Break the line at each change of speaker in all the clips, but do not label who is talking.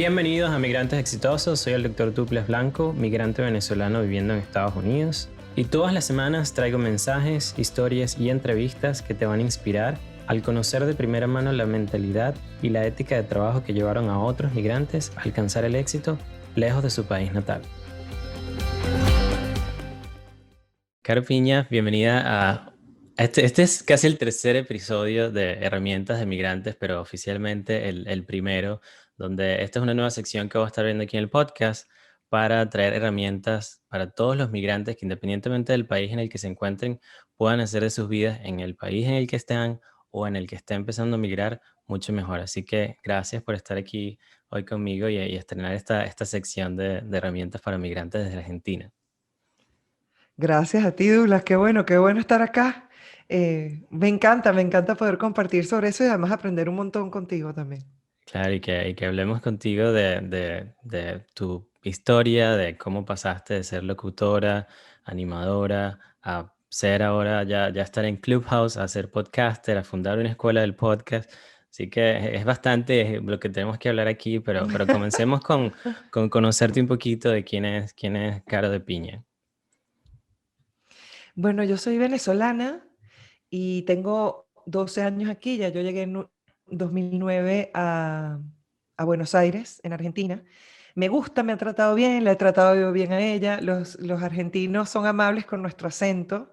Bienvenidos a Migrantes Exitosos, soy el Dr. Tuples Blanco, migrante venezolano viviendo en Estados Unidos. Y todas las semanas traigo mensajes, historias y entrevistas que te van a inspirar al conocer de primera mano la mentalidad y la ética de trabajo que llevaron a otros migrantes a alcanzar el éxito lejos de su país natal. Caro Piña, bienvenida a... Este es casi el tercer episodio de Herramientas de Migrantes, pero oficialmente el primero, donde esta es una nueva sección que voy a estar viendo aquí en el podcast para traer herramientas para todos los migrantes que independientemente del país en el que se encuentren, puedan hacer de sus vidas en el país en el que estén o en el que estén empezando a migrar mucho mejor. Así que gracias por estar aquí hoy conmigo y estrenar esta sección de herramientas para migrantes desde Argentina.
Gracias a ti, Douglas. Qué bueno estar acá. Me encanta poder compartir sobre eso y además aprender un montón contigo también.
Claro, y que hablemos contigo de tu historia, de cómo pasaste de ser locutora, animadora, a ser ahora ya estar en Clubhouse, a ser podcaster, a fundar una escuela del podcast. Así que es bastante lo que tenemos que hablar aquí, pero comencemos con conocerte un poquito de quién es Caro de Piña.
Bueno, yo soy venezolana y tengo 12 años aquí. Ya yo llegué en 2009 a Buenos Aires, en Argentina. Me gusta, me ha tratado bien, le he tratado bien a ella. Los argentinos son amables con nuestro acento.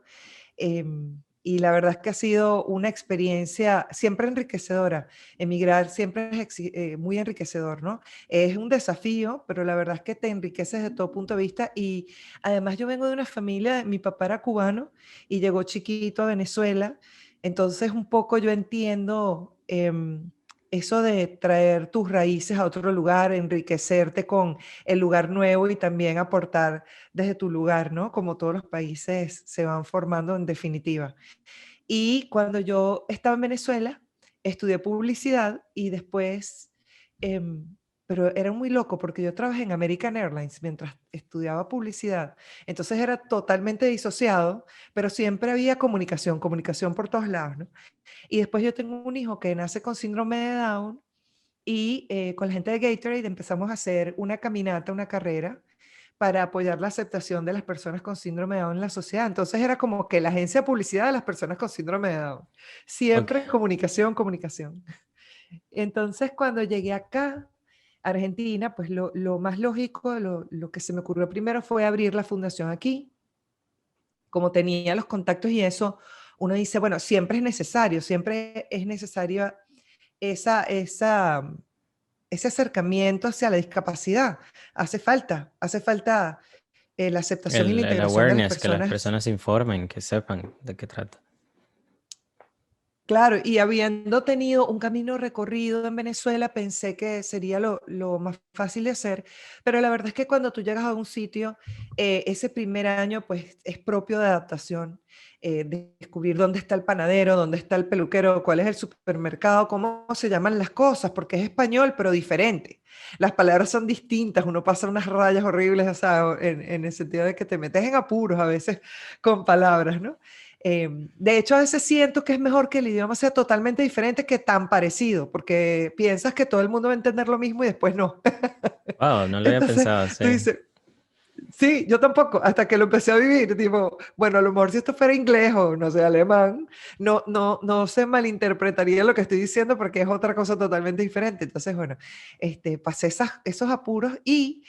Y la verdad es que ha sido una experiencia siempre enriquecedora. Emigrar siempre es muy enriquecedor, ¿no? Es un desafío, pero la verdad es que te enriqueces de todo punto de vista. Y además yo vengo de una familia, mi papá era cubano y llegó chiquito a Venezuela. Entonces un poco yo entiendo eso de traer tus raíces a otro lugar, enriquecerte con el lugar nuevo y también aportar desde tu lugar, ¿no? Como todos los países se van formando en definitiva. Y cuando yo estaba en Venezuela, estudié publicidad y después, em, pero era muy loco porque yo trabajé en American Airlines mientras estudiaba publicidad. Entonces era totalmente disociado, pero siempre había comunicación por todos lados, ¿no? Y después yo tengo un hijo que nace con síndrome de Down y con la gente de Gatorade empezamos a hacer una caminata, una carrera para apoyar la aceptación de las personas con síndrome de Down en la sociedad. Entonces era como que la agencia de publicidad de las personas con síndrome de Down.
Ok.
Siempre comunicación. Entonces cuando llegué acá, a Argentina, pues lo más lógico, lo que se me ocurrió primero fue abrir la fundación aquí. Como tenía los contactos y eso, uno dice, bueno, siempre es necesaria esa ese acercamiento hacia la discapacidad. Hace falta la aceptación y la
El
integración de las
awareness, que las
personas.
personas se informen, que sepan de qué trata.
Claro, y habiendo tenido un camino recorrido en Venezuela, pensé que sería lo más fácil de hacer, pero la verdad es que cuando tú llegas a un sitio, ese primer año pues es propio de adaptación, de descubrir dónde está el panadero, dónde está el peluquero, cuál es el supermercado, cómo se llaman las cosas, porque es español, pero diferente. Las palabras son distintas, uno pasa unas rayas horribles, o sea, en el sentido de que te metes en apuros a veces con palabras, ¿no? De hecho, a veces siento que es mejor que el idioma sea totalmente diferente que tan parecido, porque piensas que todo el mundo va a entender lo mismo y después no.
Wow, no lo había
Entonces,
pensado,
tú
sí.
dices, sí, yo tampoco, hasta que lo empecé a vivir, tipo, bueno, a lo mejor si esto fuera inglés o no sé, alemán, no se malinterpretaría lo que estoy diciendo porque es otra cosa totalmente diferente. Entonces, bueno, pasé esos apuros y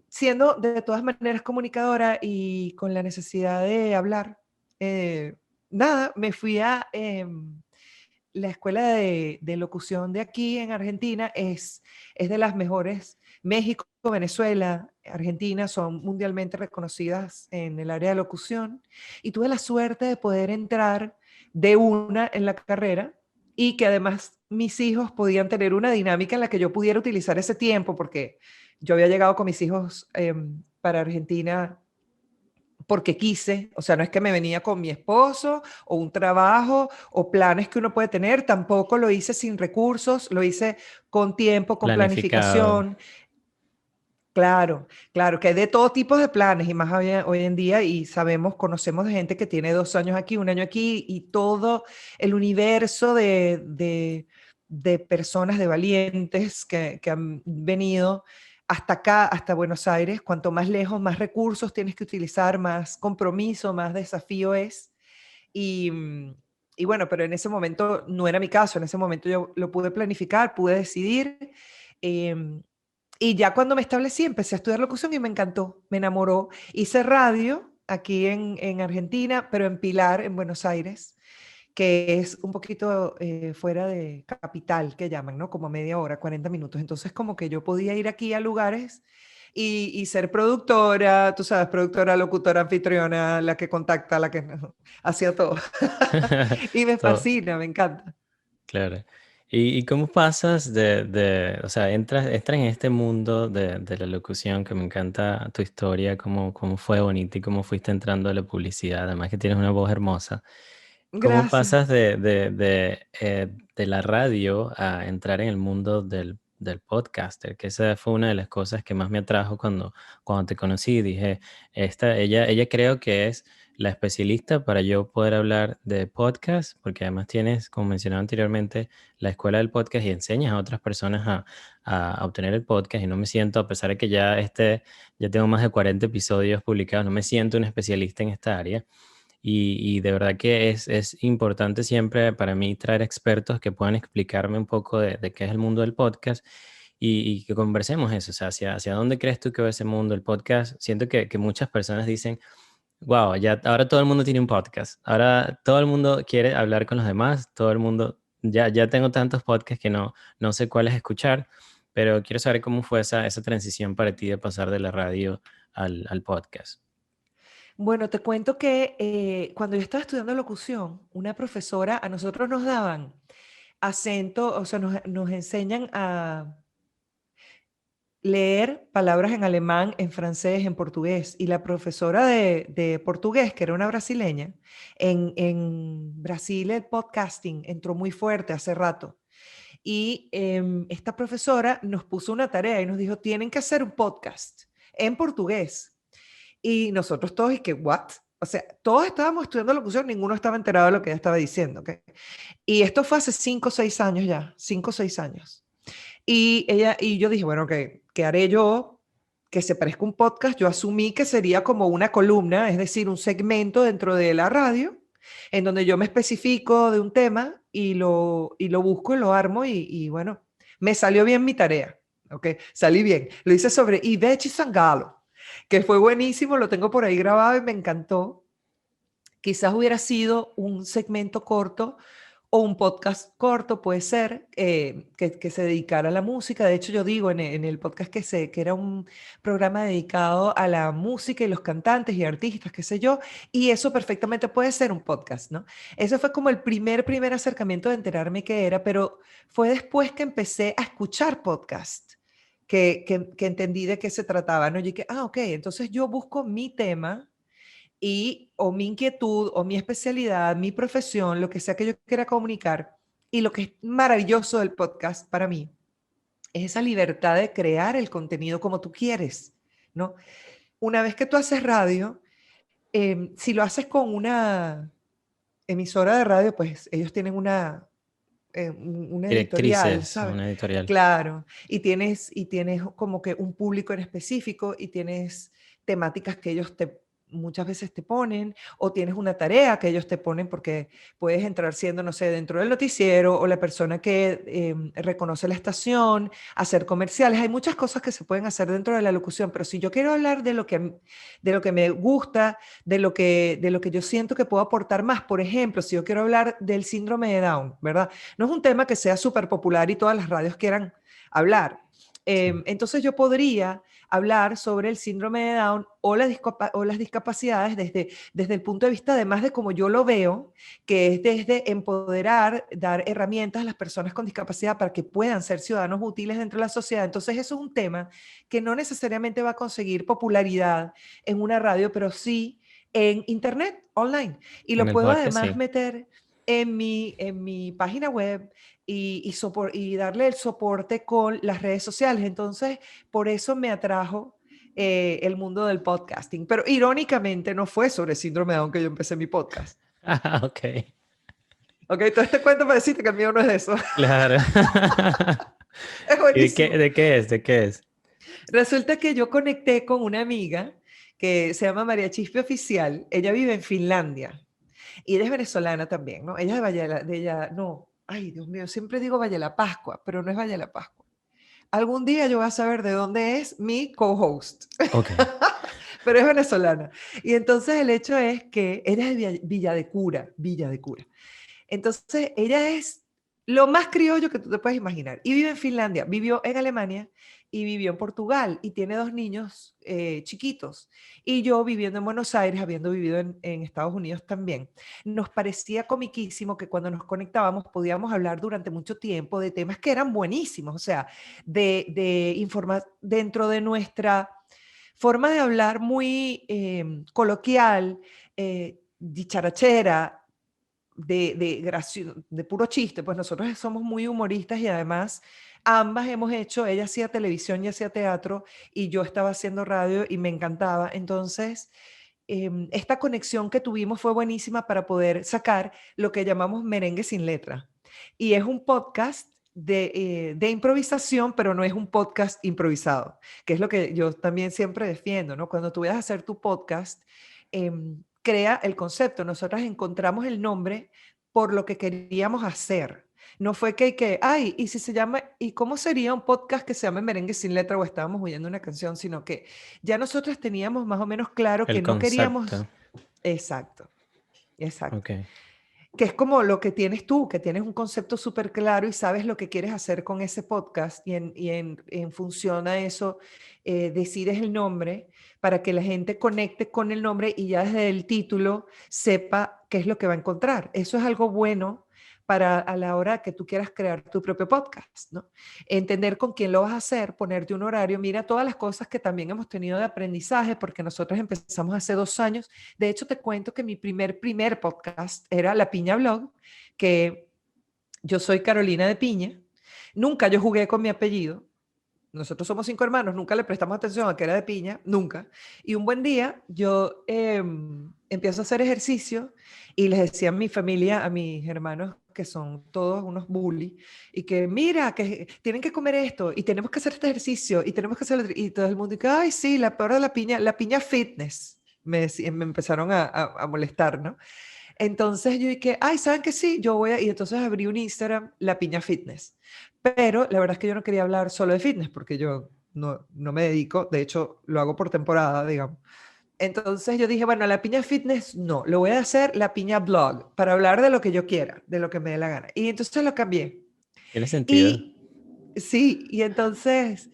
siendo de todas maneras comunicadora y con la necesidad de hablar, eh, nada, me fui a la escuela de locución de aquí en Argentina, es de las mejores. México, Venezuela, Argentina son mundialmente reconocidas en el área de locución y tuve la suerte de poder entrar de una en la carrera y que además mis hijos podían tener una dinámica en la que yo pudiera utilizar ese tiempo porque yo había llegado con mis hijos para Argentina porque quise, o sea, no es que me venía con mi esposo o un trabajo o planes que uno puede tener, tampoco lo hice sin recursos, lo hice con tiempo, con
Planificado.
planificación. Claro, claro, que hay de todo tipo de planes y más hoy en día y sabemos, conocemos de gente que tiene 2 años aquí, un año aquí y todo el universo de personas, de valientes que han venido hasta acá, hasta Buenos Aires. Cuanto más lejos, más recursos tienes que utilizar, más compromiso, más desafío es. Y, y bueno, pero en ese momento no era mi caso, en ese momento yo lo pude planificar, pude decidir. em, y ya cuando me establecí, empecé a estudiar locución y me encantó, me enamoró. Hice radio aquí en Argentina, pero en Pilar, en Buenos Aires, que es un poquito fuera de capital, que llaman, ¿no? Como media hora, 40 minutos. Entonces, como que yo podía ir aquí a lugares y ser productora, tú sabes, productora, locutora, anfitriona, la que contacta, la que hacía todo. Y me
Todo,
fascina, me encanta.
claro. ¿Y cómo pasas o sea, entras en este mundo de la locución, que me encanta tu historia, cómo fue bonita y cómo fuiste entrando a la publicidad, además que tienes una voz hermosa? ¿Cómo pasas
Gracias.
de la radio a entrar en el mundo del podcaster? Que esa fue una de las cosas que más me atrajo cuando te conocí. Dije, ella creo que es la especialista para yo poder hablar de podcast, porque además tienes, como mencionaba anteriormente, la escuela del podcast y enseñas a otras personas a obtener el podcast. Y no me siento, a pesar de que ya tengo más de 40 episodios publicados, no me siento un especialista en esta área. Y de verdad que es importante siempre para mí traer expertos que puedan explicarme un poco de qué es el mundo del podcast y que conversemos eso. O sea, hacia dónde crees tú que va ese mundo del podcast. Siento que muchas personas dicen, wow, ya ahora todo el mundo tiene un podcast. Ahora todo el mundo quiere hablar con los demás. Todo el mundo, ya tengo tantos podcasts que no sé cuáles escuchar, pero quiero saber cómo fue esa transición para ti de pasar de la radio al podcast.
Bueno, te cuento que cuando yo estaba estudiando locución, una profesora, a nosotros nos daban acento, o sea, nos enseñan a leer palabras en alemán, en francés, en portugués. Y la profesora de portugués, que era una brasileña, en Brasil el podcasting entró muy fuerte hace rato. Y esta profesora nos puso una tarea y nos dijo, tienen que hacer un podcast en portugués. Y nosotros todos, y que, ¿what? O sea, todos estábamos estudiando locución, ninguno estaba enterado de lo que ella estaba diciendo, ¿ok? Y esto fue hace 5 o 6 años ya, 5 o 6 años. Y yo dije, bueno, ¿qué haré yo que se parezca un podcast? Yo asumí que sería como una columna, es decir, un segmento dentro de la radio, en donde yo me especifico de un tema y lo busco y lo armo y bueno, me salió bien mi tarea, ¿ok? Salí bien. Lo hice sobre Ivete Sangalo, que fue buenísimo, lo tengo por ahí grabado y me encantó. Quizás hubiera sido un segmento corto o un podcast corto, puede ser, que se dedicara a la música. De hecho, yo digo en el podcast que era un programa dedicado a la música y los cantantes y artistas, qué sé yo, y eso perfectamente puede ser un podcast, ¿no? Ese fue como el primer acercamiento de enterarme qué era, pero fue después que empecé a escuchar podcast. Que entendí de qué se trataba, ¿no? Y que, ok, entonces yo busco mi tema y o mi inquietud o mi especialidad, mi profesión, lo que sea que yo quiera comunicar. Y lo que es maravilloso del podcast para mí es esa libertad de crear el contenido como tú quieres, ¿no? Una vez que tú haces radio, si lo haces con una emisora de radio, pues ellos tienen una editorial,
Directrices,
¿sabes?
una editorial.
Claro, y tienes como que un público en específico y tienes temáticas que ellos muchas veces te ponen o tienes una tarea que ellos te ponen porque puedes entrar siendo, no sé, dentro del noticiero o la persona que reconoce la estación, hacer comerciales. Hay muchas cosas que se pueden hacer dentro de la locución, pero si yo quiero hablar de lo que me gusta, de lo que yo siento que puedo aportar más, por ejemplo, si yo quiero hablar del síndrome de Down, ¿verdad? No es un tema que sea súper popular y todas las radios quieran hablar.
Sí.
Entonces yo podría hablar sobre el síndrome de Down o las discapacidades desde el punto de vista, además de cómo yo lo veo, que es desde empoderar, dar herramientas a las personas con discapacidad para que puedan ser ciudadanos útiles dentro de la sociedad. Entonces eso es un tema que no necesariamente va a conseguir popularidad en una radio, pero sí en Internet, online. Y
En
lo
el
puedo
podcast,
además
sí.
meter en mi página web y darle el soporte con las redes sociales. Entonces, por eso me atrajo el mundo del podcasting. Pero irónicamente no fue sobre síndrome de Down que yo empecé mi podcast.
Ah, ok.
Ok, todo este cuento para decirte que el mío no es de eso.
Claro.
Es
¿Y
buenísimo.
de qué es? ¿De qué es?
Resulta que yo conecté con una amiga que se llama María Chispe Oficial. Ella vive en Finlandia y ella es venezolana también, ¿no? Ella es de no, ay, Dios mío, siempre digo Valle de la Pascua, pero no es Valle de la Pascua. Algún día yo voy a saber de dónde es mi co-host,
Ok.
pero es venezolana. Y entonces el hecho es que ella es de Villa de Cura, Villa de Cura. Entonces, ella es lo más criollo que tú te puedes imaginar. Y vive en Finlandia, vivió en Alemania y vivió en Portugal y tiene dos niños chiquitos. Y yo viviendo en Buenos Aires, habiendo vivido en Estados Unidos también, nos parecía comiquísimo que cuando nos conectábamos podíamos hablar durante mucho tiempo de temas que eran buenísimos, o sea, de informar dentro de nuestra forma de hablar muy coloquial, dicharachera, de puro chiste, pues nosotros somos muy humoristas y además ambas hemos hecho, ella hacía televisión y hacía teatro y yo estaba haciendo radio y me encantaba. Entonces, esta conexión que tuvimos fue buenísima para poder sacar lo que llamamos merengue sin letra. Y es un podcast de improvisación, pero no es un podcast improvisado, que es lo que yo también siempre defiendo, ¿no? Cuando tú vayas a hacer tu podcast, crea el concepto. Nosotras encontramos el nombre por lo que queríamos hacer. No fue ay, ¿y si se llama, y cómo sería un podcast que se llame Merengue sin letra o estábamos oyendo una canción? Sino que ya nosotros teníamos más o menos claro que
El
no
concepto.
queríamos, exacto, exacto,
Ok.
que es como lo que tienes tú, que tienes un concepto súper claro y sabes lo que quieres hacer con ese podcast en función a eso decides el nombre para que la gente conecte con el nombre y ya desde el título sepa qué es lo que va a encontrar. Eso es algo bueno para a la hora que tú quieras crear tu propio podcast, ¿no? Entender con quién lo vas a hacer, ponerte un horario, mira todas las cosas que también hemos tenido de aprendizaje, porque nosotros empezamos hace 2 años. De hecho, te cuento que mi primer podcast era La Piña Blog, que yo soy Carolina de Piña. Nunca yo jugué con mi apellido. Nosotros somos 5 hermanos, nunca le prestamos atención a que era de Piña, nunca. Y un buen día yo empiezo a hacer ejercicio y les decía a mi familia, a mis hermanos, que son todos unos bully, y que mira, que tienen que comer esto, y tenemos que hacer este ejercicio, y tenemos que hacer y todo el mundo, y que, ay, sí, la peor de la piña fitness. Me empezaron a molestar, ¿no? Entonces yo dije, ay, ¿saben qué? Sí, yo voy a... Y entonces abrí un Instagram, La Piña Fitness. Pero la verdad es que yo no quería hablar solo de fitness porque yo no me dedico, de hecho lo hago por temporada, digamos. Entonces yo dije, bueno, La Piña Fitness no, lo voy a hacer La Piña Blog para hablar de lo que yo quiera, de lo que me dé la gana. Y entonces lo cambié.
¿Tiene sentido?
Y sí, y entonces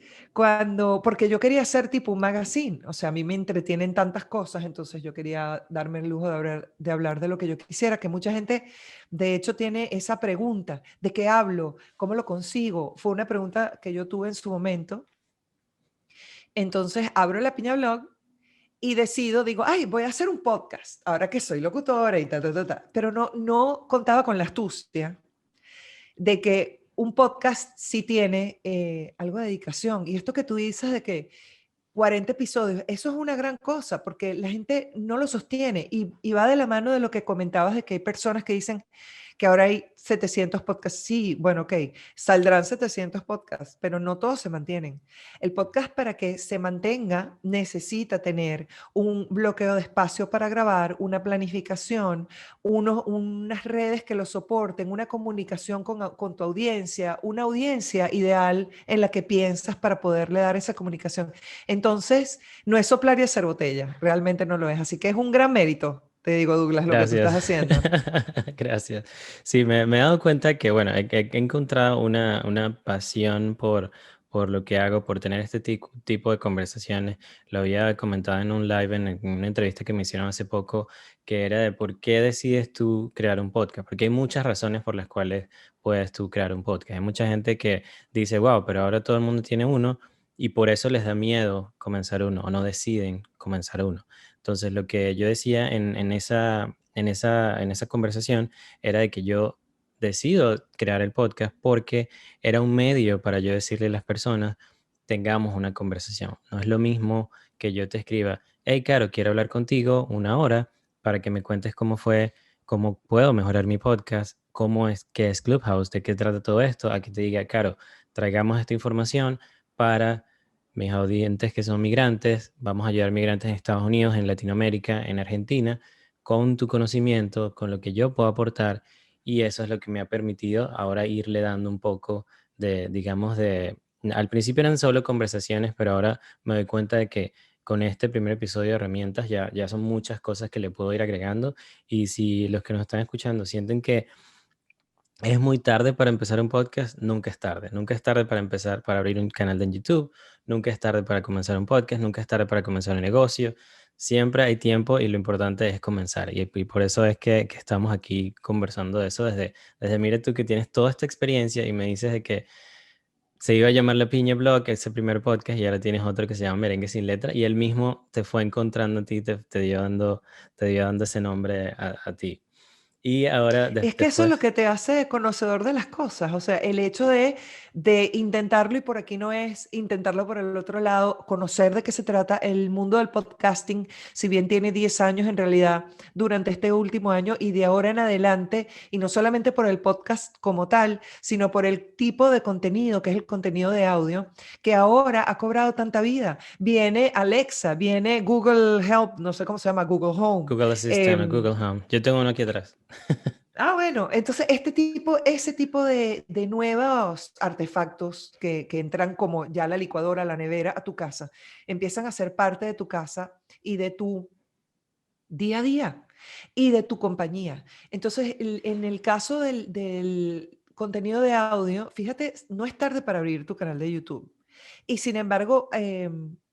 porque yo quería ser tipo un magazine, o sea, a mí me entretienen tantas cosas, entonces yo quería darme el lujo de hablar de lo que yo quisiera, que mucha gente, de hecho, tiene esa pregunta, ¿de qué hablo? ¿Cómo lo consigo? Fue una pregunta que yo tuve en su momento. Entonces abro la Piña Blog y decido, digo, ay, voy a hacer un podcast, ahora que soy locutora y ta. Pero no contaba con la astucia de que un podcast sí tiene algo de dedicación. Y esto que tú dices de que 40 episodios, eso es una gran cosa porque la gente no lo sostiene y va de la mano de lo que comentabas de que hay personas que dicen que ahora hay 700 podcasts. Sí, bueno, ok, saldrán 700 podcasts, pero no todos se mantienen. El podcast para que se mantenga necesita tener un bloqueo de espacio para grabar, una planificación, unas redes que lo soporten, una comunicación con tu audiencia, una audiencia ideal en la que piensas para poderle dar esa comunicación. Entonces, no es soplar y hacer botella, realmente no lo es. Así que es un gran mérito, te digo, Douglas, lo que tú
Gracias.
estás haciendo.
Gracias. Sí, me he dado cuenta que, bueno, he encontrado una pasión por lo que hago, por tener este tipo de conversaciones. Lo había comentado en un live, en una entrevista que me hicieron hace poco, que era de por qué decides tú crear un podcast. Porque hay muchas razones por las cuales puedes tú crear un podcast. Hay mucha gente que dice, wow, pero ahora todo el mundo tiene uno y por eso les da miedo comenzar uno o no deciden comenzar uno. Entonces, lo que yo decía en esa conversación era de que yo decido crear el podcast porque era un medio para yo decirle a las personas, tengamos una conversación. No es lo mismo que yo te escriba, hey, Caro, quiero hablar contigo 1 hora para que me cuentes cómo fue cómo puedo mejorar mi podcast, qué es Clubhouse, de qué trata todo esto, a que te diga, claro, traigamos esta información para mis audientes que son migrantes, vamos a ayudar migrantes en Estados Unidos, en Latinoamérica, en Argentina, con tu conocimiento, con lo que yo puedo aportar, y eso es lo que me ha permitido ahora irle dando un poco de, digamos, al principio eran solo conversaciones, pero ahora me doy cuenta de que con este primer episodio de herramientas ya son muchas cosas que le puedo ir agregando, y si los que nos están escuchando sienten que es muy tarde para empezar un podcast, nunca es tarde. Nunca es tarde para empezar, para abrir un canal de YouTube, nunca es tarde para comenzar un podcast, nunca es tarde para comenzar un negocio. Siempre hay tiempo y lo importante es comenzar. Y por eso es que estamos aquí conversando de eso desde, mire tú que tienes toda esta experiencia y me dices de que se iba a llamar La Piña Blog, ese primer podcast, y ahora tienes otro que se llama Merengue sin letra, y él mismo te fue encontrando a ti, te dio dando ese nombre a ti. Y ahora,
Es que eso es lo
después,
que te hace conocedor de las cosas, o sea, el hecho de intentarlo y por aquí no es, intentarlo por el otro lado, conocer de qué se trata el mundo del podcasting, si bien tiene 10 años en realidad durante este último año y de ahora en adelante, y no solamente por el podcast como tal, sino por el tipo de contenido, que es el contenido de audio, que ahora ha cobrado tanta vida. Viene Alexa, viene Google Help, no sé cómo se llama, Google Home.
Google Assistant o Google Home. Yo tengo uno aquí atrás.
Bueno, entonces ese tipo de nuevos artefactos que entran como ya la licuadora, la nevera a tu casa, empiezan a ser parte de tu casa y de tu día a día y de tu compañía. Entonces, en el caso del contenido de audio, fíjate, no es tarde para abrir tu canal de YouTube. Y sin embargo,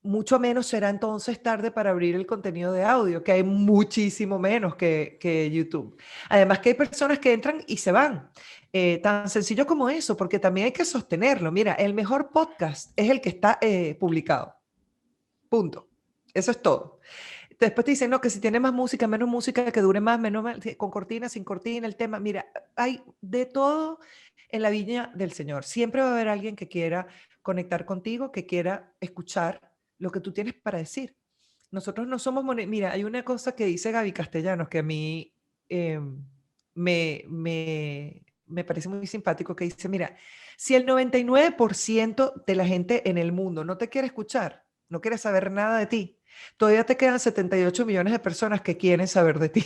mucho menos será entonces tarde para abrir el contenido de audio, que hay muchísimo menos que YouTube. Además que hay personas que entran y se van. Tan sencillo como eso, porque también hay que sostenerlo. Mira, el mejor podcast es el que está publicado. Punto. Eso es todo. Después te dicen, no, que si tiene más música, menos música, que dure más, menos, con cortina, sin cortina, el tema. Mira, hay de todo en la viña del Señor. Siempre va a haber alguien que quiera conectar contigo, que quiera escuchar lo que tú tienes para decir. Nosotros no somos, mira, hay una cosa que dice Gaby Castellanos que a mí me parece muy simpático, que dice, mira, si el 99% de la gente en el mundo no te quiere escuchar, no quiere saber nada de ti, todavía te quedan 78 millones de personas que quieren saber de ti.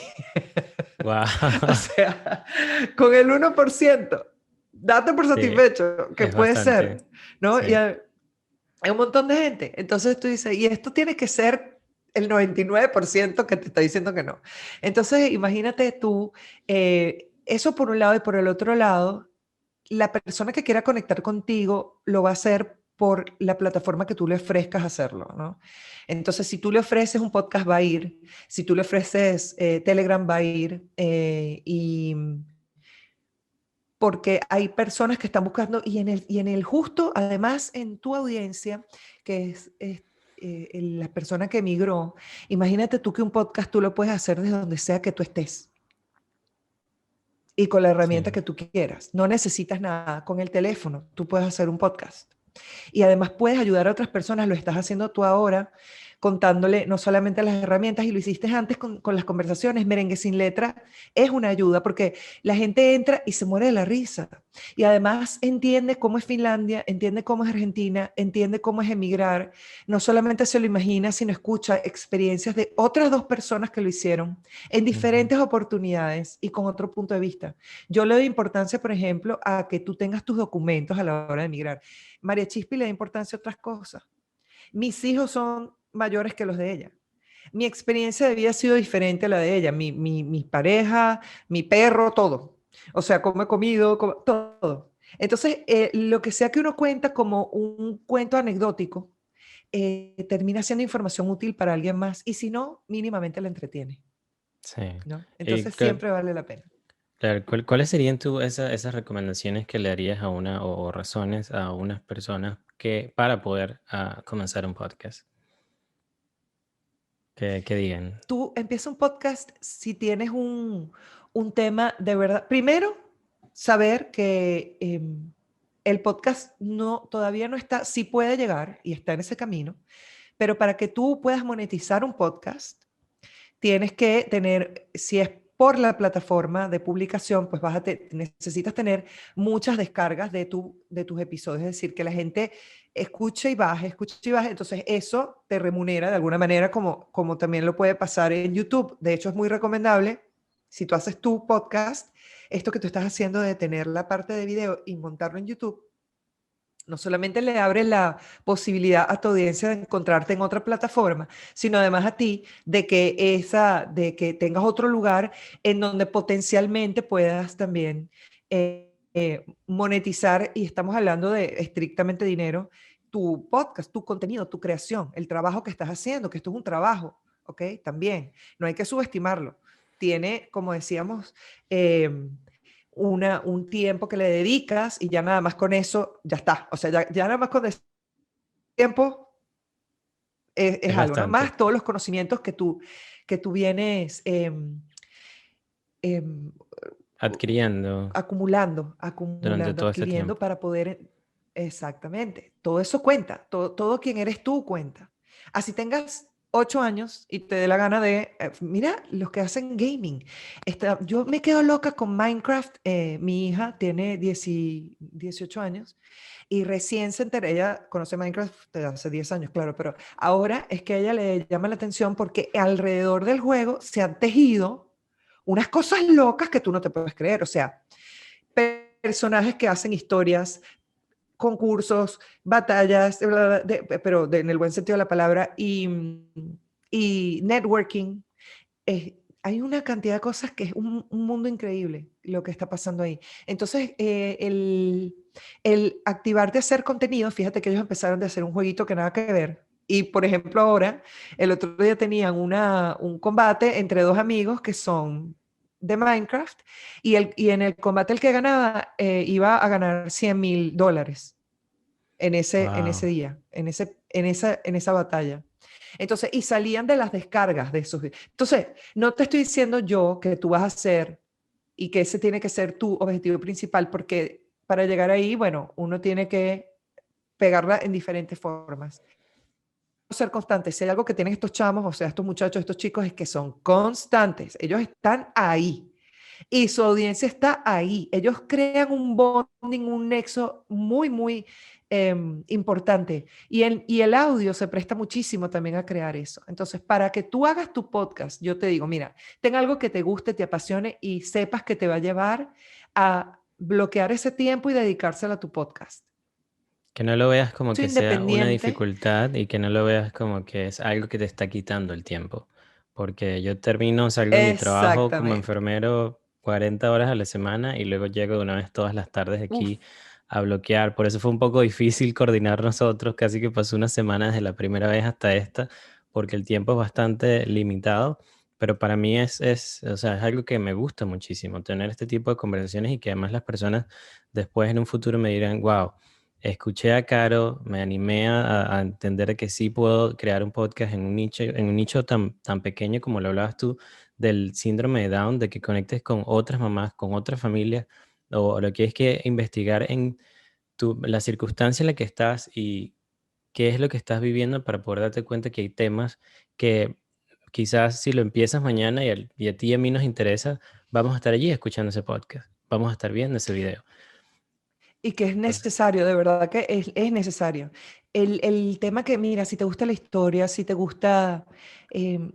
Wow.
O sea, con el 1%, date por
Sí,
satisfecho, que
es
puede
bastante.
ser, ¿no? Y
Sí.
hay un montón de gente. Entonces tú dices, y esto tiene que ser el 99% que te está diciendo que no. Entonces, imagínate tú, eso por un lado y por el otro lado, la persona que quiera conectar contigo lo va a hacer por la plataforma que tú le ofrezcas hacerlo, ¿no? Entonces, si tú le ofreces un podcast, va a ir. Si tú le ofreces Telegram, va a ir. Y porque hay personas que están buscando, y en el justo, además, en tu audiencia, que es la persona que emigró, imagínate tú que un podcast tú lo puedes hacer desde donde sea que tú estés y con la herramienta
Sí.
que tú quieras. No necesitas nada. Con el teléfono tú puedes hacer un podcast. Y además puedes ayudar a otras personas, lo estás haciendo tú ahora, contándole no solamente las herramientas, y lo hiciste antes con las conversaciones. Merengue sin letra es una ayuda porque la gente entra y se muere de la risa. Y además entiende cómo es Finlandia, entiende cómo es Argentina, entiende cómo es emigrar. No solamente se lo imagina, sino escucha experiencias de otras dos personas que lo hicieron en
Ujú.
diferentes oportunidades y con otro punto de vista. Yo le doy importancia, por ejemplo, a que tú tengas tus documentos a la hora de emigrar. María Chispi le da importancia a otras cosas. Mis hijos son mayores que los de ella. Mi experiencia de vida ha sido diferente a la de ella. Mi pareja, mi perro, todo. O sea, cómo he comido, todo. Entonces, lo que sea que uno cuenta como un cuento anecdótico, termina siendo información útil para alguien más. Y si no, mínimamente la entretiene,
Sí.
¿no?
Y
Entonces, siempre vale la pena.
claro, ¿cuáles serían esas recomendaciones que le harías a una o razones a unas personas que para poder comenzar un podcast? Que digan.
Tú empieza un podcast si tienes un tema de verdad. Primero, saber que el podcast todavía no está, sí puede llegar y está en ese camino, pero para que tú puedas monetizar un podcast, tienes que tener, si es por la plataforma de publicación, pues necesitas tener muchas descargas de tus episodios, es decir, que la gente escuche y baje, entonces eso te remunera de alguna manera como también lo puede pasar en YouTube. De hecho, es muy recomendable, si tú haces tu podcast, esto que tú estás haciendo de tener la parte de video y montarlo en YouTube, no solamente le abre la posibilidad a tu audiencia de encontrarte en otra plataforma, sino además a ti de que tengas otro lugar en donde potencialmente puedas también monetizar, y estamos hablando de estrictamente dinero, tu podcast, tu contenido, tu creación, el trabajo que estás haciendo, que esto es un trabajo, ¿ok? También, no hay que subestimarlo. Tiene, como decíamos, un tiempo que le dedicas y ya nada más con eso, ya está. O sea, ya nada más con ese tiempo
Es
es algo, ¿no?
bastante.
Más todos los conocimientos que tú vienes em,
Adquiriendo durante todo este
adquiriendo
tiempo.
para poder, exactamente, todo eso cuenta, todo quien eres tú cuenta. Así tengas 8 años y te dé la gana mira, los que hacen gaming. Yo me quedo loca con Minecraft. Mi hija tiene 18 años y recién se enteró, ella conoce Minecraft desde hace 10 años, claro, pero ahora es que a ella le llama la atención porque alrededor del juego se han tejido unas cosas locas que tú no te puedes creer. O sea, personajes que hacen historias, concursos, batallas, en el buen sentido de la palabra, y networking. Hay una cantidad de cosas que es un mundo increíble lo que está pasando ahí. Entonces, el activarte a hacer contenido, fíjate que ellos empezaron de hacer un jueguito que nada que ver. Y por ejemplo, ahora, el otro día tenían un combate entre dos amigos que son de Minecraft, y en el combate el que ganaba iba a ganar $100,000 en ese
Wow.
día, en esa batalla. Entonces, y salían de las descargas de esos. Entonces, no te estoy diciendo yo que tú vas a hacer y que ese tiene que ser tu objetivo principal, porque para llegar ahí, bueno, uno tiene que pegarla en diferentes formas. Ser constantes. Si hay algo que tienen estos chamos, o sea, estos muchachos, estos chicos, es que son constantes. Ellos están ahí y su audiencia está ahí. Ellos crean un bonding, un nexo muy, muy importante. Y el audio se presta muchísimo también a crear eso. Entonces, para que tú hagas tu podcast, yo te digo, mira, ten algo que te guste, te apasione y sepas que te va a llevar a bloquear ese tiempo y dedicárselo a tu podcast.
Que no lo veas como
Soy
que sea una
independiente.
dificultad y que no lo veas como que es algo que te está quitando el tiempo. Porque yo termino, salgo de mi trabajo como
Exactamente.
enfermero 40 horas a la semana y luego llego de una vez todas las tardes
Uf,
aquí a bloquear. Por eso fue un poco difícil coordinar nosotros, casi que pasó una semana desde la primera vez hasta esta, porque el tiempo es bastante limitado. Pero para mí o sea, es algo que me gusta muchísimo, tener este tipo de conversaciones y que además las personas después en un futuro me dirán, wow, escuché a Caro, me animé a entender que sí puedo crear un podcast en un nicho tan pequeño como lo hablabas tú, del síndrome de Down, de que conectes con otras mamás, con otras familias, o lo que es que investigar en la circunstancia en la que estás y qué es lo que estás viviendo para poder darte cuenta que hay temas que quizás si lo empiezas mañana y a ti y a mí nos interesa, vamos a estar allí escuchando ese podcast, vamos a estar viendo ese video.
y que es
Entonces,
necesario, de verdad que es necesario. El tema que, mira, si te gusta la historia, si te gusta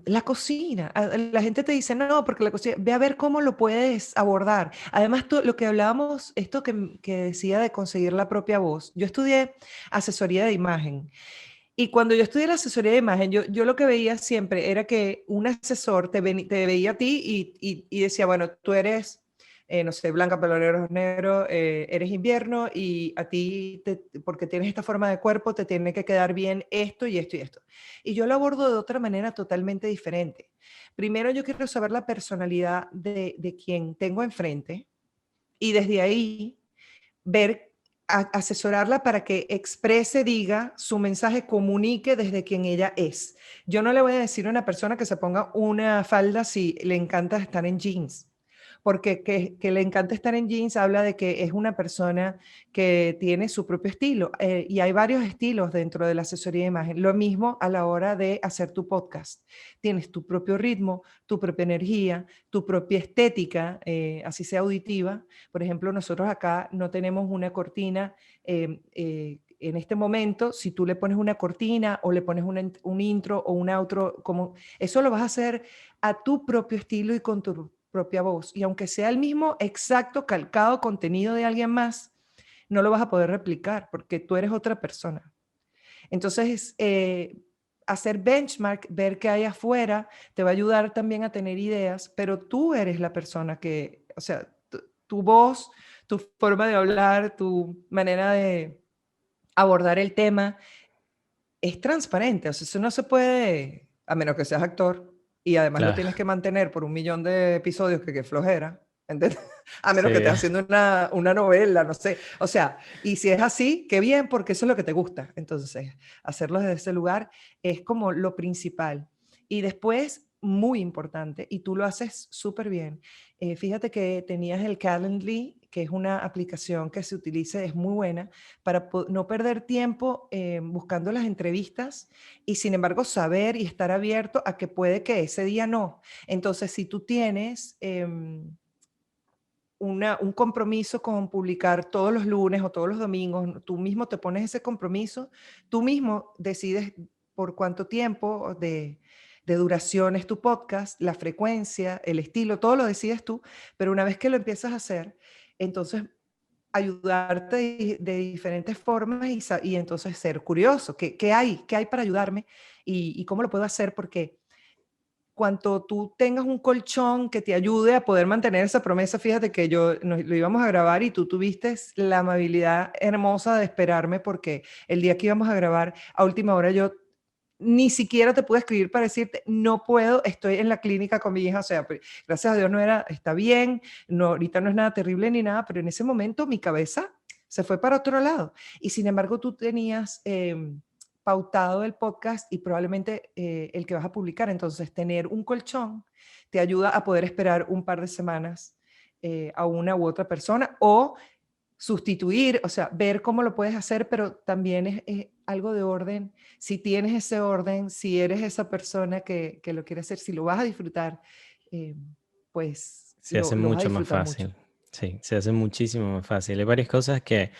la cocina, la gente te dice, no, porque la cocina, ve a ver cómo lo puedes abordar. Además, tú, lo que hablábamos, esto que decía de conseguir la propia voz. Yo estudié asesoría de imagen, y cuando yo estudié la asesoría de imagen, yo lo que veía siempre era que un asesor te veía a ti y decía, bueno, tú eres, no sé, blanca, pelo negro, negro, eres invierno y a ti, porque tienes esta forma de cuerpo, te tiene que quedar bien esto y esto y esto. Y yo lo abordo de otra manera totalmente diferente. Primero yo quiero saber la personalidad de quien tengo enfrente y desde ahí ver, asesorarla para que exprese, diga su mensaje, comunique desde quien ella es. Yo no le voy a decir a una persona que se ponga una falda si le encanta estar en jeans, porque que le encanta estar en jeans habla de que es una persona que tiene su propio estilo, y hay varios estilos dentro de la asesoría de imagen. Lo mismo a la hora de hacer tu podcast. Tienes tu propio ritmo, tu propia energía, tu propia estética, así sea auditiva. Por ejemplo, nosotros acá no tenemos una cortina. En este momento, si tú le pones una cortina o le pones un intro o un outro, como eso lo vas a hacer a tu propio estilo y con tu propia voz. Y aunque sea el mismo exacto, calcado contenido de alguien más, no lo vas a poder replicar porque tú eres otra persona. Entonces, hacer benchmark, ver qué hay afuera, te va a ayudar también a tener ideas, pero tú eres la persona que, o sea, tu voz, tu forma de hablar, tu manera de abordar el tema es transparente. O sea, eso no se puede, a menos que seas actor y además lo
Claro,
tienes que mantener por 1 millón de episodios, que flojera. ¿Entiendes? A menos que
sí,
estés haciendo una novela, no sé. O sea, y si es así, qué bien, porque eso es lo que te gusta. Entonces, hacerlo desde ese lugar es como lo principal. Y después, muy importante, y tú lo haces súper bien. Fíjate que tenías el Calendly, que es una aplicación que se utiliza, es muy buena, para no perder tiempo buscando las entrevistas y sin embargo saber y estar abierto a que puede que ese día no. Entonces, si tú tienes un compromiso con publicar todos los lunes o todos los domingos, tú mismo te pones ese compromiso, tú mismo decides por cuánto tiempo de duración es tu podcast, la frecuencia, el estilo, todo lo decides tú, pero una vez que lo empiezas a hacer, entonces ayudarte de diferentes formas y entonces ser curioso, ¿qué hay? ¿Qué hay para ayudarme? Y cómo lo puedo hacer? Porque cuanto tú tengas un colchón que te ayude a poder mantener esa promesa, fíjate que lo íbamos a grabar y tú tuviste la amabilidad hermosa de esperarme porque el día que íbamos a grabar, a última hora yo ni siquiera te pude escribir para decirte, no puedo, estoy en la clínica con mi hija, o sea, gracias a Dios no era, está bien, no, ahorita no es nada terrible ni nada, pero en ese momento mi cabeza se fue para otro lado. Y sin embargo, tú tenías pautado el podcast y probablemente el que vas a publicar, entonces tener un colchón te ayuda a poder esperar un par de semanas a una u otra persona o sustituir, o sea, ver cómo lo puedes hacer, pero también es algo de orden. Si tienes ese orden, si eres esa persona que lo quiere hacer, si lo vas a disfrutar, eh, pues
se hace
lo vas a
mucho más
disfrutar mucho.
fácil. Sí, se hace muchísimo más fácil. Hay varias cosas que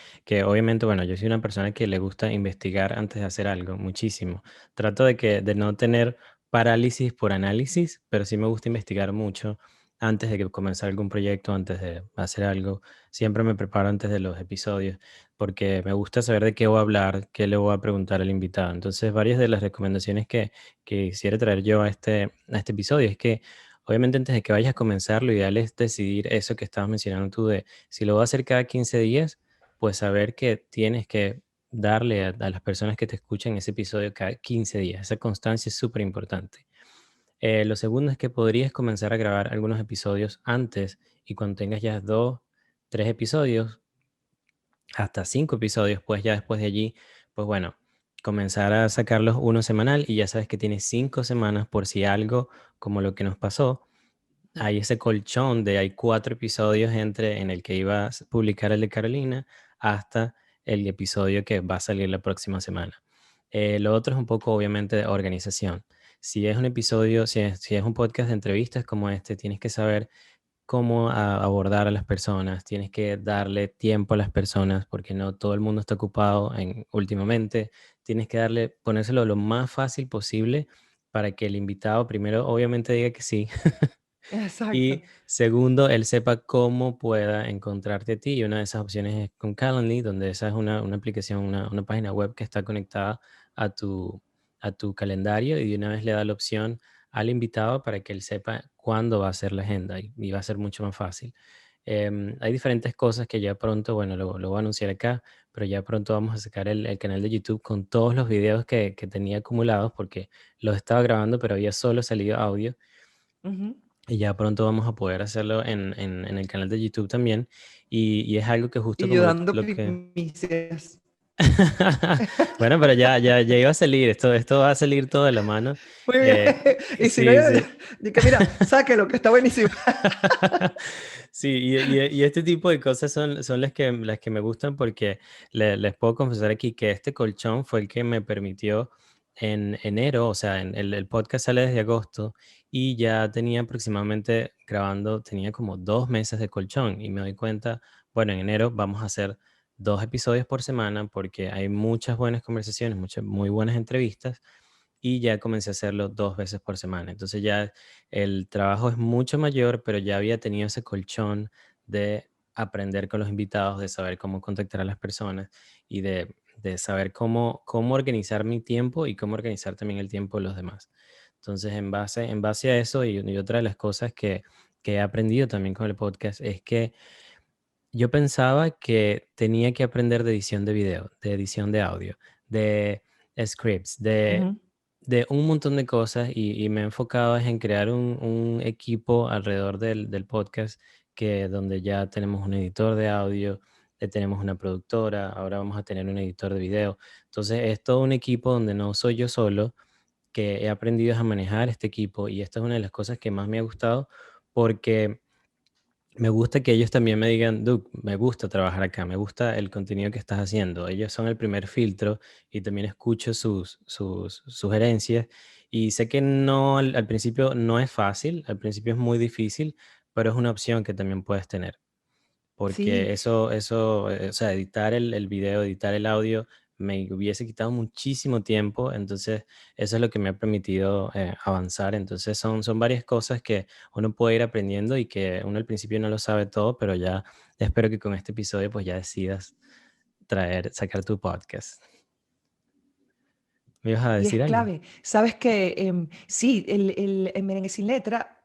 obviamente, bueno, yo soy una persona que le gusta investigar antes de hacer algo, muchísimo. Trato de no tener parálisis por análisis, pero sí me gusta investigar mucho antes de que comenzar algún proyecto, antes de hacer algo. Siempre me preparo antes de los episodios porque me gusta saber de qué voy a hablar, qué le voy a preguntar al invitado. Entonces, varias de las recomendaciones que quisiera traer yo a este episodio es que obviamente, antes de que vayas a comenzar, lo ideal es decidir eso que estabas mencionando tú de si lo vas a hacer cada 15 días, pues saber que tienes que darle a las personas que te escuchan ese episodio cada 15 días. Esa constancia es súper importante. Lo segundo es que podrías comenzar a grabar algunos episodios antes y cuando tengas ya 2, 3 episodios, hasta 5 episodios, pues ya después de allí, pues bueno, comenzar a sacarlos uno semanal y ya sabes que tienes 5 semanas por si algo como lo que nos pasó hay ese colchón de hay 4 episodios entre en el que iba a publicar el de Carolina hasta el episodio que va a salir la próxima semana. Lo otro es un poco, obviamente, de organización. Si es un episodio, si es un podcast de entrevistas como este, tienes que saber cómo abordar a las personas, tienes que darle tiempo a las personas porque no todo el mundo está ocupado últimamente. Tienes que ponérselo lo más fácil posible para que el invitado primero, obviamente, diga que sí.
Exacto.
Y segundo, él sepa cómo pueda encontrarte a ti. Y una de esas opciones es con Calendly, donde esa es una aplicación, una página web que está conectada a tu calendario y de una vez le da la opción al invitado para que él sepa cuándo va a ser la agenda y va a ser mucho más fácil. Hay diferentes cosas que ya pronto, bueno, lo voy a anunciar acá, pero ya pronto vamos a sacar el canal de YouTube con todos los videos que tenía acumulados porque los estaba grabando, pero había solo salido audio
Ujú.
y ya pronto vamos a poder hacerlo en el canal de YouTube también. Y es algo que justo
Y
como
yo dando
lo que...
primicias.
Bueno, pero ya iba a salir, esto va a salir todo de la mano.
Muy bien.
Eh,
Y si no,
sí, sí.
yo que mira, sáquelo, que está buenísimo.
Sí, y este tipo de cosas son las que me gustan porque les puedo confesar aquí que este colchón fue el que me permitió en enero, o sea, el podcast sale desde agosto y ya tenía aproximadamente grabando, tenía como 2 meses de colchón y me doy cuenta, bueno, en enero vamos a hacer 2 episodios por semana porque hay muchas buenas conversaciones, muchas muy buenas entrevistas y ya comencé a hacerlo 2 veces por semana. Entonces ya el trabajo es mucho mayor, pero ya había tenido ese colchón de aprender con los invitados, de saber cómo contactar a las personas y de saber cómo organizar mi tiempo y cómo organizar también el tiempo de los demás. Entonces, en base a eso y otra de las cosas que he aprendido también con el podcast es que yo pensaba que tenía que aprender de edición de video, de edición de audio, de scripts, de,
Ujú.
de un montón de cosas y me he enfocado es en crear un equipo alrededor del podcast que donde ya tenemos un editor de audio, tenemos una productora, ahora vamos a tener un editor de video. Entonces es todo un equipo donde no soy yo solo, que he aprendido a manejar este equipo y esta es una de las cosas que más me ha gustado porque me gusta que ellos también me digan, Duke, me gusta trabajar acá, me gusta el contenido que estás haciendo. Ellos son el primer filtro y también escucho sus sugerencias. Y sé que no, al principio no es fácil, al principio es muy difícil, pero es una opción que también puedes tener. Porque
Sí,
o sea, editar el video, editar el audio, me hubiese quitado muchísimo tiempo, entonces eso es lo que me ha permitido avanzar. Entonces son varias cosas que uno puede ir aprendiendo y que uno al principio no lo sabe todo, pero ya espero que con este episodio pues ya decidas sacar tu podcast. ¿Me ibas a
y es
decir algo?
clave. Sabes que sí, en Merengue Sin Letra,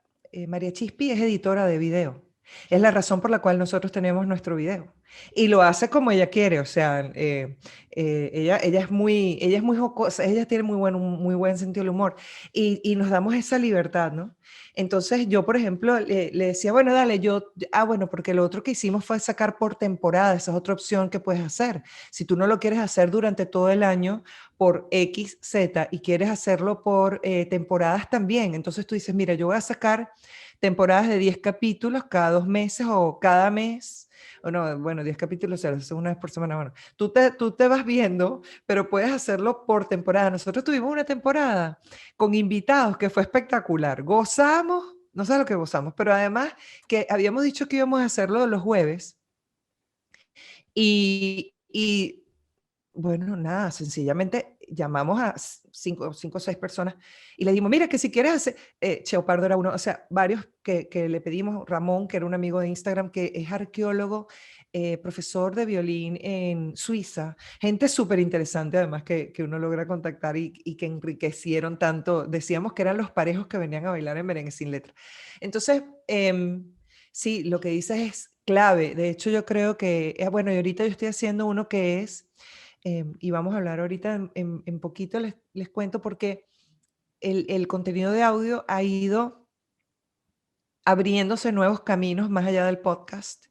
María Chispi es editora de video. Es la razón por la cual nosotros tenemos nuestro video. Y lo hace como ella quiere, o sea, ella es muy jocosa, ella tiene un muy buen sentido del humor y nos damos esa libertad, ¿no? Entonces yo, por ejemplo, le decía, bueno, dale, bueno, porque lo otro que hicimos fue sacar por temporada, esa es otra opción que puedes hacer. Si tú no lo quieres hacer durante todo el año, por X, Z y quieres hacerlo por temporadas también. Entonces tú dices, mira, yo voy a sacar temporadas de 10 capítulos cada 2 meses o cada mes. O no, bueno, 10 capítulos, o sea, es una vez por semana. Bueno, tú te vas viendo, pero puedes hacerlo por temporada. Nosotros tuvimos una temporada con invitados que fue espectacular. Gozamos, no sé lo que gozamos, pero además que habíamos dicho que íbamos a hacerlo los jueves y bueno, nada, sencillamente llamamos a cinco o seis personas y le dimos, mira, que si quieres hacer, Cheo Pardo era uno, o sea, varios que le pedimos, Ramón, que era un amigo de Instagram, que es arqueólogo, profesor de violín en Suiza, gente súper interesante además que uno logra contactar y que enriquecieron tanto, decíamos que eran los parejos que venían a bailar en Merengue Sin Letra. Entonces, sí, lo que dices es clave, de hecho yo creo que, bueno, y ahorita yo estoy haciendo uno que es y vamos a hablar ahorita en poquito, les cuento porque el contenido de audio ha ido abriéndose nuevos caminos más allá del podcast.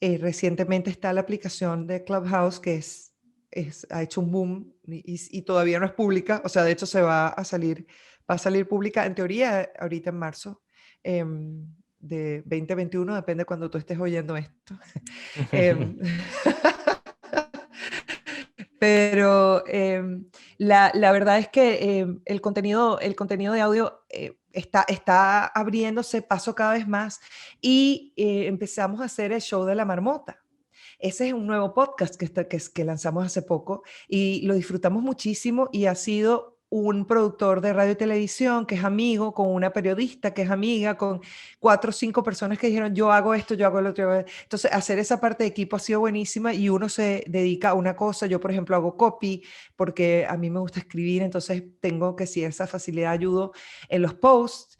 Recientemente está la aplicación de Clubhouse que ha hecho un boom y todavía no es pública, o sea, de hecho va a salir pública en teoría ahorita en marzo de 2021, depende cuando tú estés oyendo esto. Em, Pero la verdad es que el contenido de audio está abriéndose paso cada vez más y empezamos a hacer el show de la marmota. Ese es un nuevo podcast que lanzamos hace poco y lo disfrutamos muchísimo y ha sido un productor de radio y televisión que es amigo, con una periodista que es amiga, con 4 o 5 personas que dijeron yo hago esto, yo hago lo otro. Entonces hacer esa parte de equipo ha sido buenísima y uno se dedica a una cosa. Yo, por ejemplo, hago copy porque a mí me gusta escribir, entonces tengo que si esa facilidad ayudo en los posts.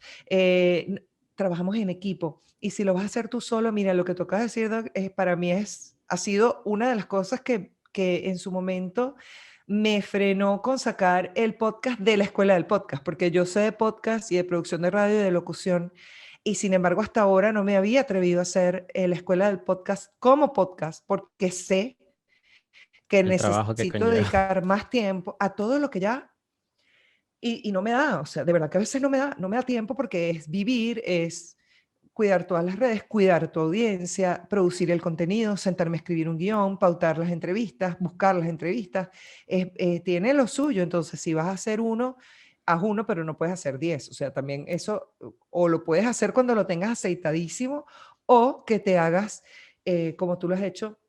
Trabajamos en equipo. Y si lo vas a hacer tú solo, mira, lo que tocas decir, Doc, para mí ha sido una de las cosas que en su momento me frenó con sacar el podcast de la escuela del podcast, porque yo sé de podcast y de producción de radio y de locución, y sin embargo hasta ahora no me había atrevido a hacer la escuela del podcast como podcast, porque sé que
El trabajo que
necesito
conlleva.
dedicar más tiempo a todo lo que ya, y no me da, o sea, de verdad que a veces no me da tiempo porque es vivir, es cuidar todas las redes, cuidar tu audiencia, producir el contenido, sentarme a escribir un guión, pautar las entrevistas, buscar las entrevistas, tiene lo suyo. Entonces, si vas a hacer uno, haz uno, pero no puedes hacer 10. O sea, también eso, o lo puedes hacer cuando lo tengas aceitadísimo, o que te hagas, como tú lo has hecho,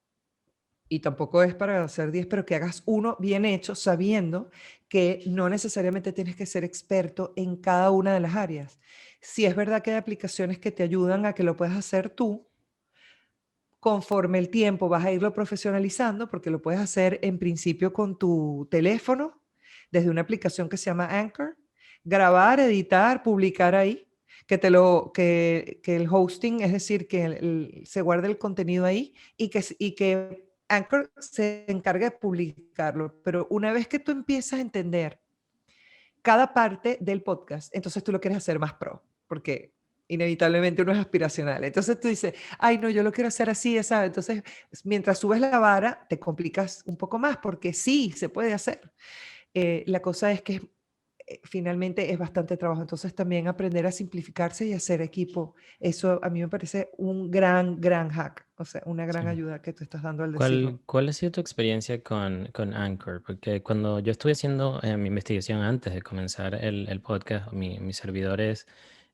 y tampoco es para hacer 10, pero que hagas uno bien hecho, sabiendo que no necesariamente tienes que ser experto en cada una de las áreas. Si es verdad que hay aplicaciones que te ayudan a que lo puedas hacer tú, conforme el tiempo vas a irlo profesionalizando, porque lo puedes hacer en principio con tu teléfono, desde una aplicación que se llama Anchor, grabar, editar, publicar ahí, que el hosting, es decir, que se guarde el contenido ahí y que Anchor se encargue de publicarlo. Pero una vez que tú empiezas a entender cada parte del podcast, entonces tú lo quieres hacer más pro, porque inevitablemente uno es aspiracional. Entonces tú dices, ay, no, yo lo quiero hacer así, ¿sabes? Entonces, mientras subes la vara, te complicas un poco más, porque sí, se puede hacer. La cosa es que finalmente es bastante trabajo. Entonces también aprender a simplificarse y hacer equipo. Eso a mí me parece un gran, gran hack, o sea, una gran
Sí.
ayuda que tú estás dando al decirlo.
¿Cuál ha sido tu experiencia con Anchor? Porque cuando yo estuve haciendo mi investigación antes de comenzar el podcast, mi servidor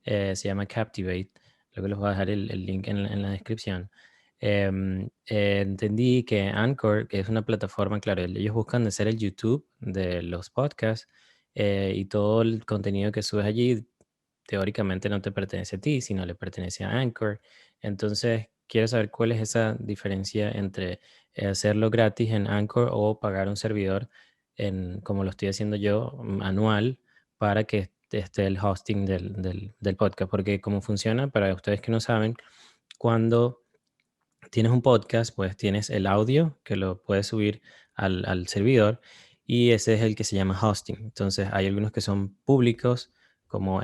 se llama Captivate, luego les voy a dejar el link en la descripción. Entendí que Anchor, que es una plataforma, claro, ellos buscan de ser el YouTube de los podcasts, y todo el contenido que subes allí teóricamente no te pertenece a ti, sino le pertenece a Anchor. Entonces, quiero saber cuál es esa diferencia entre hacerlo gratis en Anchor o pagar un servidor como lo estoy haciendo yo, anual, para que esté el hosting del podcast. Porque cómo funciona, para ustedes que no saben, cuando tienes un podcast, pues tienes el audio que lo puedes subir al servidor, y ese es el que se llama hosting. Entonces hay algunos que son públicos, como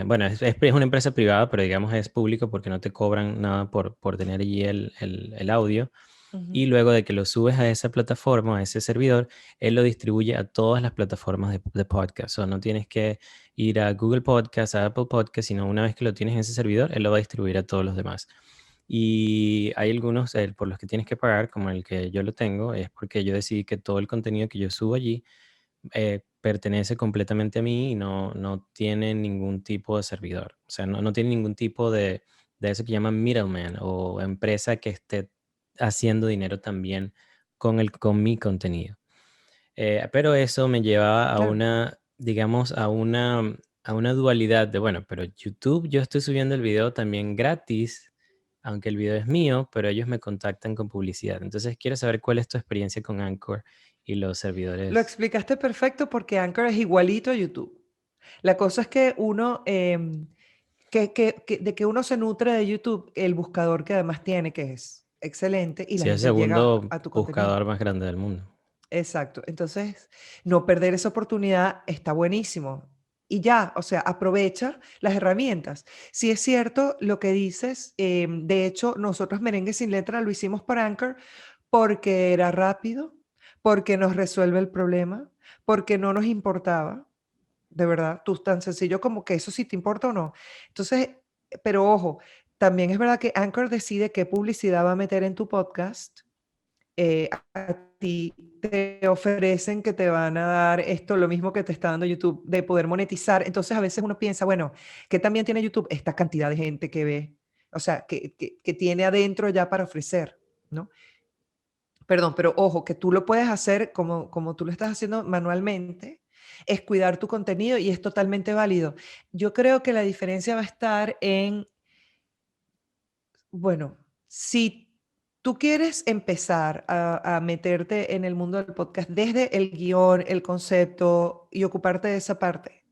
bueno, es una empresa privada, pero digamos es público porque no te cobran nada por tener allí el audio.
Ujú.
Y luego de que lo subes a esa plataforma, a ese servidor, él lo distribuye a todas las plataformas de podcast. O no tienes que ir a Google Podcast, a Apple Podcast, sino una vez que lo tienes en ese servidor, él lo va a distribuir a todos los demás. Y hay algunos por los que tienes que pagar, como el que yo lo tengo, es porque yo decidí que todo el contenido que yo subo allí pertenece completamente a mí y no tiene ningún tipo de servidor. O sea, no tiene ningún tipo de eso que llaman middleman o empresa que esté haciendo dinero también con mi contenido. Pero eso me llevaba a
Claro.
una, digamos, a una dualidad de, bueno, pero YouTube, yo estoy subiendo el video también gratis, aunque el video es mío, pero ellos me contactan con publicidad. Entonces quiero saber cuál es tu experiencia con Anchor y los
Lo
servidores.
explicaste perfecto porque Anchor es igualito a YouTube. La cosa es que uno, de que uno se nutre de YouTube, el buscador que además tiene, que es excelente, y la
Sí, es el
gente llega
segundo
a tu contenido.
buscador más grande del mundo.
Exacto. Entonces, no perder esa oportunidad está buenísimo. Y ya, o sea, aprovecha las herramientas. Si es cierto lo que dices, de hecho, nosotros Merengue Sin Letra lo hicimos para Anchor porque era rápido, porque nos resuelve el problema, porque no nos importaba, de verdad, tú tan sencillo como que eso sí te importa o no. Entonces, pero ojo, también es verdad que Anchor decide qué publicidad va a meter en tu podcast. A ti te ofrecen que te van a dar esto, lo mismo que te está dando YouTube, de poder monetizar. Entonces a veces uno piensa, bueno, ¿qué también tiene YouTube? Esta cantidad de gente que ve, o sea, que tiene adentro ya para ofrecer, ¿no? Perdón, pero ojo, que tú lo puedes hacer como tú lo estás haciendo manualmente, es cuidar tu contenido y es totalmente válido. Yo creo que la diferencia va a estar en, bueno, si tú quieres empezar a meterte en el mundo del podcast desde el guión, el concepto y ocuparte de esa parte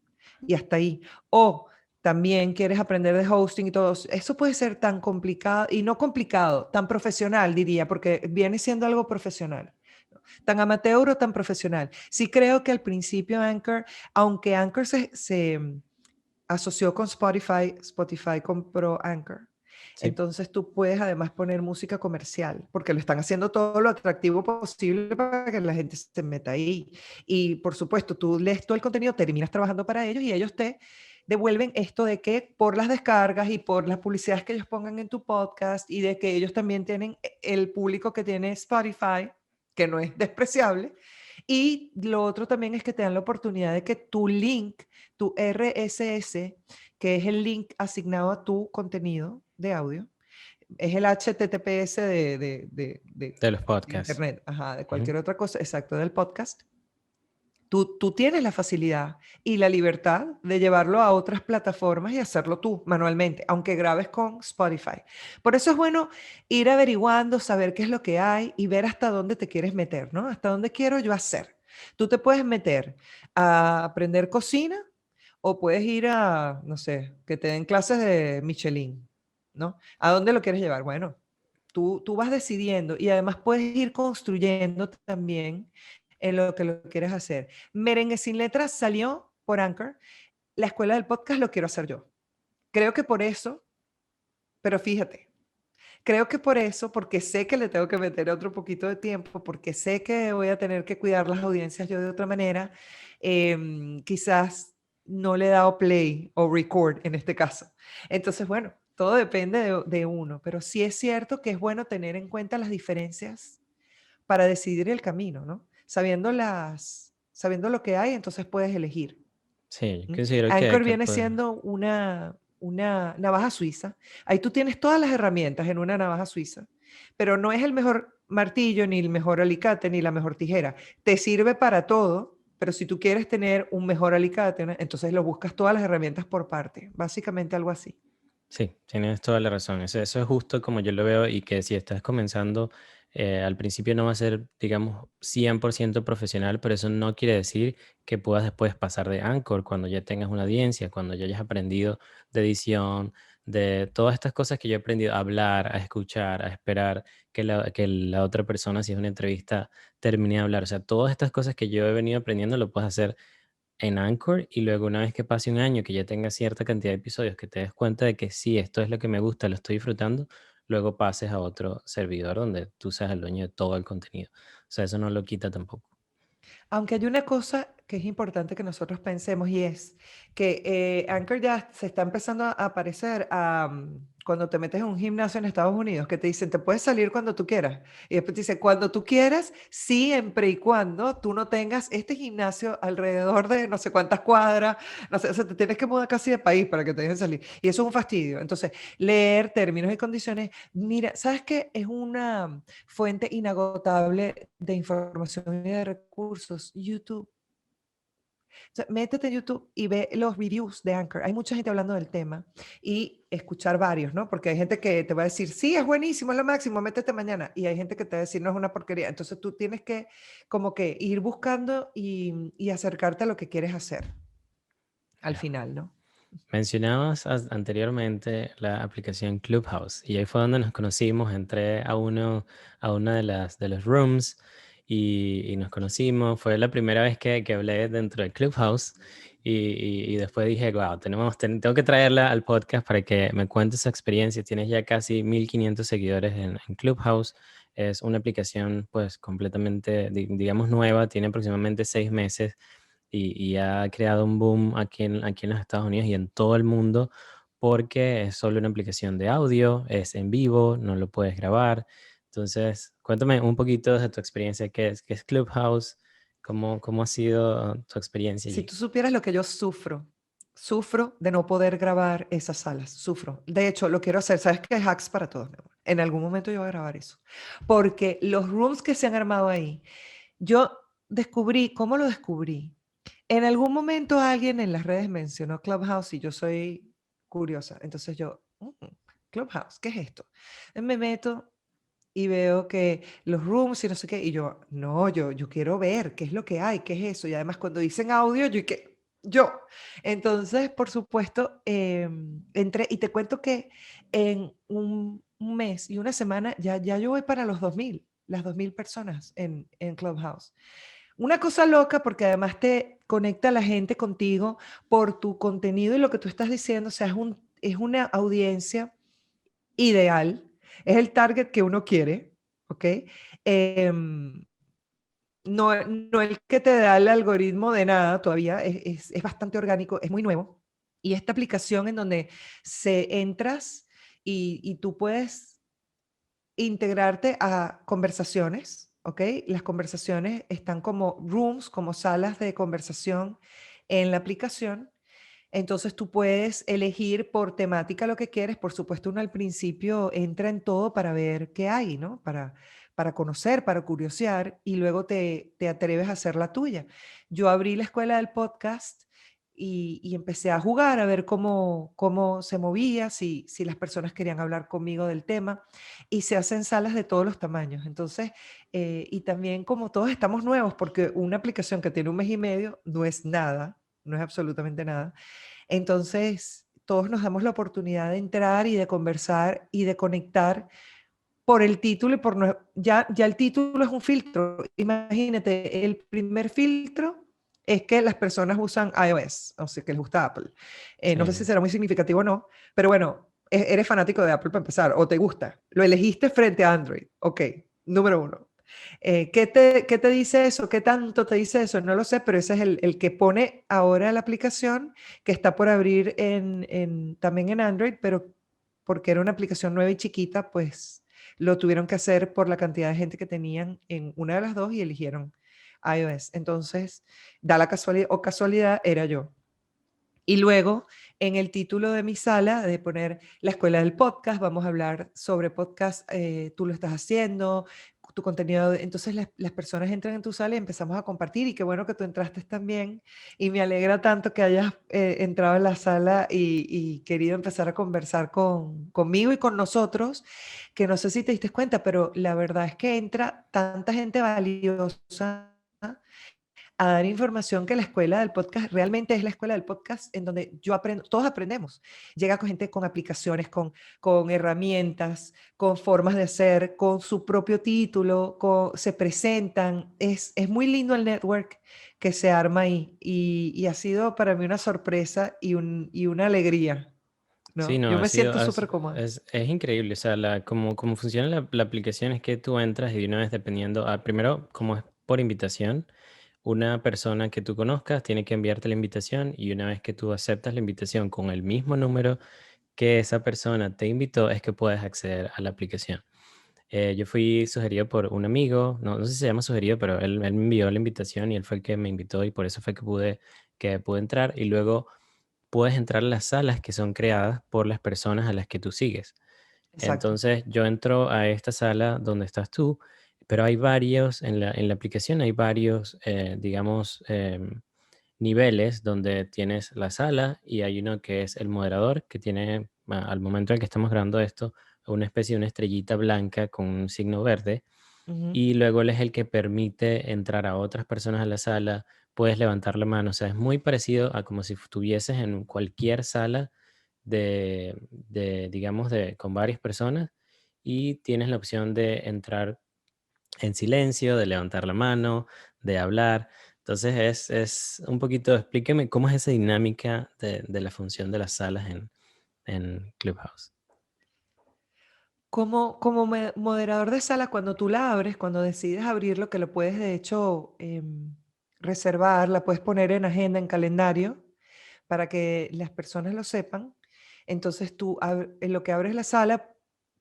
y hasta ahí, o también quieres aprender de hosting y todo, eso puede ser tan complicado y no complicado, tan profesional diría, porque viene siendo algo profesional, tan amateur o tan profesional. Sí creo que al principio Anchor, aunque Anchor se asoció con Spotify, Spotify compró Anchor.
Sí,
Entonces tú puedes además poner música comercial, porque lo están haciendo todo lo atractivo posible para que la gente se meta ahí. Y por supuesto, tú lees todo el contenido, terminas trabajando para ellos y ellos te devuelven esto de que por las descargas y por las publicidades que ellos pongan en tu podcast y de que ellos también tienen el público que tiene Spotify, que no es despreciable. Y lo otro también es que te dan la oportunidad de que tu link, tu RSS, que es el link asignado a tu contenido de audio, es el HTTPS
de los
de
podcasts.
Internet, ajá, de
Ujú.
cualquier otra cosa, exacto, del podcast. Tú tienes la facilidad y la libertad de llevarlo a otras plataformas y hacerlo tú manualmente, aunque grabes con Spotify. Por eso es bueno ir averiguando, saber qué es lo que hay y ver hasta dónde te quieres meter, ¿no? Hasta dónde quiero yo hacer. Tú te puedes meter a aprender cocina o puedes ir a, no sé, que te den clases de Michelin, ¿no? ¿A dónde lo quieres llevar? Bueno, tú vas decidiendo y además puedes ir construyendo también en lo que lo quieres hacer. Merengue sin letras salió por Anchor. La escuela del podcast lo quiero hacer yo. Creo que por eso, pero fíjate, creo que por eso, porque sé que le tengo que meter otro poquito de tiempo, porque sé que voy a tener que cuidar las audiencias yo de otra manera, quizás no le he dado play o record en este caso. Entonces, bueno, todo depende de uno, pero sí es cierto que es bueno tener en cuenta las diferencias para decidir el camino, ¿no? Sabiendo lo que hay, entonces puedes elegir.
Sí, yo
¿Mm?
considero
Anchor
que
viene
pues,
siendo una navaja suiza. Ahí tú tienes todas las herramientas en una navaja suiza, pero no es el mejor martillo, ni el mejor alicate, ni la mejor tijera. Te sirve para todo, pero si tú quieres tener un mejor alicate, ¿no? Entonces lo buscas todas las herramientas por parte. Básicamente algo así.
sí, tienes toda la razón. Eso es justo como yo lo veo y que si estás comenzando, al principio no va a ser, digamos, 100% profesional, pero eso no quiere decir que puedas después pasar de Anchor cuando ya tengas una audiencia, cuando ya hayas aprendido de edición, de todas estas cosas que yo he aprendido a hablar, a escuchar, a esperar que la otra persona, si es una entrevista, termine de hablar. O sea, todas estas cosas que yo he venido aprendiendo lo puedes hacer en Anchor y luego una vez que pase un año, que ya tengas cierta cantidad de episodios, que te des cuenta de que sí, esto es lo que me gusta, lo estoy disfrutando, luego pases a otro servidor donde tú seas el dueño de todo el contenido. O sea, eso no lo quita tampoco.
Aunque hay una cosa que es importante que nosotros pensemos y es que Anchor ya se está empezando a aparecer cuando te metes en un gimnasio en Estados Unidos, que te dicen, te puedes salir cuando tú quieras. Y después te dice, cuando tú quieras, siempre y cuando tú no tengas este gimnasio alrededor de no sé cuántas cuadras, no sé, o sea, te tienes que mudar casi de país para que te dejen salir. Y eso es un fastidio. Entonces, leer términos y condiciones, mira, ¿sabes qué? Es una fuente inagotable de información y de recursos, YouTube. O sea, métete en YouTube y ve los reviews de Anchor. Hay mucha gente hablando del tema y escuchar varios, ¿no? Porque hay gente que te va a decir, sí, es buenísimo, es lo máximo, métete mañana. Y hay gente que te va a decir, no, es una porquería. Entonces tú tienes que como que ir buscando y acercarte a lo que quieres hacer al
Ya.
final, ¿no?
Mencionabas anteriormente la aplicación Clubhouse y ahí fue donde nos conocimos. Entré a una de de los rooms y nos conocimos. Fue la primera vez que hablé dentro de Clubhouse y después dije, wow, tengo que traerla al podcast para que me cuente su experiencia. Tienes ya casi 1500 seguidores en Clubhouse. Es una aplicación pues completamente, digamos, nueva, tiene aproximadamente 6 meses y ha creado un boom aquí en los Estados Unidos y en todo el mundo porque es solo una aplicación de audio, es en vivo, no lo puedes grabar. Entonces, cuéntame un poquito de tu experiencia, qué es Clubhouse, cómo ha sido tu experiencia
Si
allí.
tú supieras lo que yo sufro, sufro de no poder grabar esas salas, sufro. De hecho, lo quiero hacer. ¿Sabes qué? Hacks para todos, mi amor. En algún momento yo voy a grabar eso. Porque los rooms que se han armado ahí, yo descubrí, ¿cómo lo descubrí? En algún momento alguien en las redes mencionó Clubhouse y yo soy curiosa. Entonces yo, Clubhouse, ¿qué es esto? Me meto y veo que los rooms y no sé qué, y yo, no, yo quiero ver qué es lo que hay, qué es eso. Y además cuando dicen audio, yo, ¿y qué? Yo. Entonces, por supuesto, entré y te cuento que en un mes y una semana ya yo voy para los 2000, las 2000 personas en Clubhouse. Una cosa loca porque además te conecta a la gente contigo por tu contenido y lo que tú estás diciendo, o sea, es una audiencia ideal, es el target que uno quiere, ¿ok? Em, no el que te da el algoritmo de nada todavía, es bastante orgánico, es muy nuevo. Y esta aplicación en donde se entras y tú puedes integrarte a conversaciones, ¿ok? Las conversaciones están como rooms, como salas de conversación en la aplicación. Entonces tú puedes elegir por temática lo que quieres. Por supuesto, uno al principio entra en todo para ver qué hay, ¿no? Para conocer, para curiosear y luego te atreves a hacer la tuya. Yo abrí la escuela del podcast y empecé a jugar, a ver cómo se movía, si las personas querían hablar conmigo del tema y se hacen salas de todos los tamaños. Entonces, y también como todos estamos nuevos, porque una aplicación que tiene un mes y medio no es nada, no es absolutamente nada. Entonces, todos nos damos la oportunidad de entrar y de conversar y de conectar por el título y por ya el título es un filtro. Imagínate, el primer filtro es que las personas usan iOS, o sea, que les gusta Apple. No sé si
Sí.
será muy significativo o no, pero bueno, eres fanático de Apple para empezar, o te gusta. Lo elegiste frente a Android. Ok, número uno. ¿Qué te dice eso? ¿Qué tanto te dice eso? No lo sé, pero ese es el que pone ahora la aplicación que está por abrir también en Android, pero porque era una aplicación nueva y chiquita, pues lo tuvieron que hacer por la cantidad de gente que tenían en una de las dos y eligieron iOS. Entonces, da la casualidad, o casualidad, era yo. Y luego, en el título de mi sala, de poner la escuela del podcast, vamos a hablar sobre podcast, tú lo estás haciendo, tu contenido. Entonces, las personas entran en tu sala y empezamos a compartir. Y qué bueno que tú entraste también. Y me alegra tanto que hayas entrado en la sala y querido empezar a conversar conmigo y con nosotros, que no sé si te diste cuenta, pero la verdad es que entra tanta gente valiosa a dar información que la escuela del podcast realmente es la escuela del podcast en donde yo aprendo, todos aprendemos. Llega con gente con aplicaciones, con herramientas, con formas de hacer, con su propio título, se presentan. Es muy lindo el network que se arma ahí y ha sido para mí una sorpresa y una alegría,
Sí,
¿no?
no,
Yo
ha
me
sido,
siento súper cómoda.
es increíble, o sea, como funciona la aplicación es que tú entras y de una vez dependiendo, primero, como es por invitación, una persona que tú conozcas tiene que enviarte la invitación y una vez que tú aceptas la invitación con el mismo número que esa persona te invitó, es que puedes acceder a la aplicación. Yo fui sugerido por un amigo, no sé si se llama sugerido, pero él me envió la invitación y él fue el que me invitó y por eso fue que pude entrar y luego puedes entrar a las salas que son creadas por las personas a las que tú sigues.
Exacto.
Entonces yo entro a esta sala donde estás tú, pero hay varios, en la aplicación hay varios, digamos, niveles donde tienes la sala y hay uno que es el moderador, que tiene, al momento en que estamos grabando esto, una especie de una estrellita blanca con un signo verde
Ujú.
y luego él es el que permite entrar a otras personas a la sala, puedes levantar la mano, o sea, es muy parecido a como si estuvieses en cualquier sala digamos, con varias personas y tienes la opción de entrar en silencio, de levantar la mano, de hablar. Entonces es un poquito, explíqueme cómo es esa dinámica de la función de las salas en Clubhouse.
Como moderador de sala, cuando tú la abres, cuando decides abrirlo, que lo puedes de hecho reservar, la puedes poner en agenda, en calendario, para que las personas lo sepan. Entonces tú, en lo que abres la sala,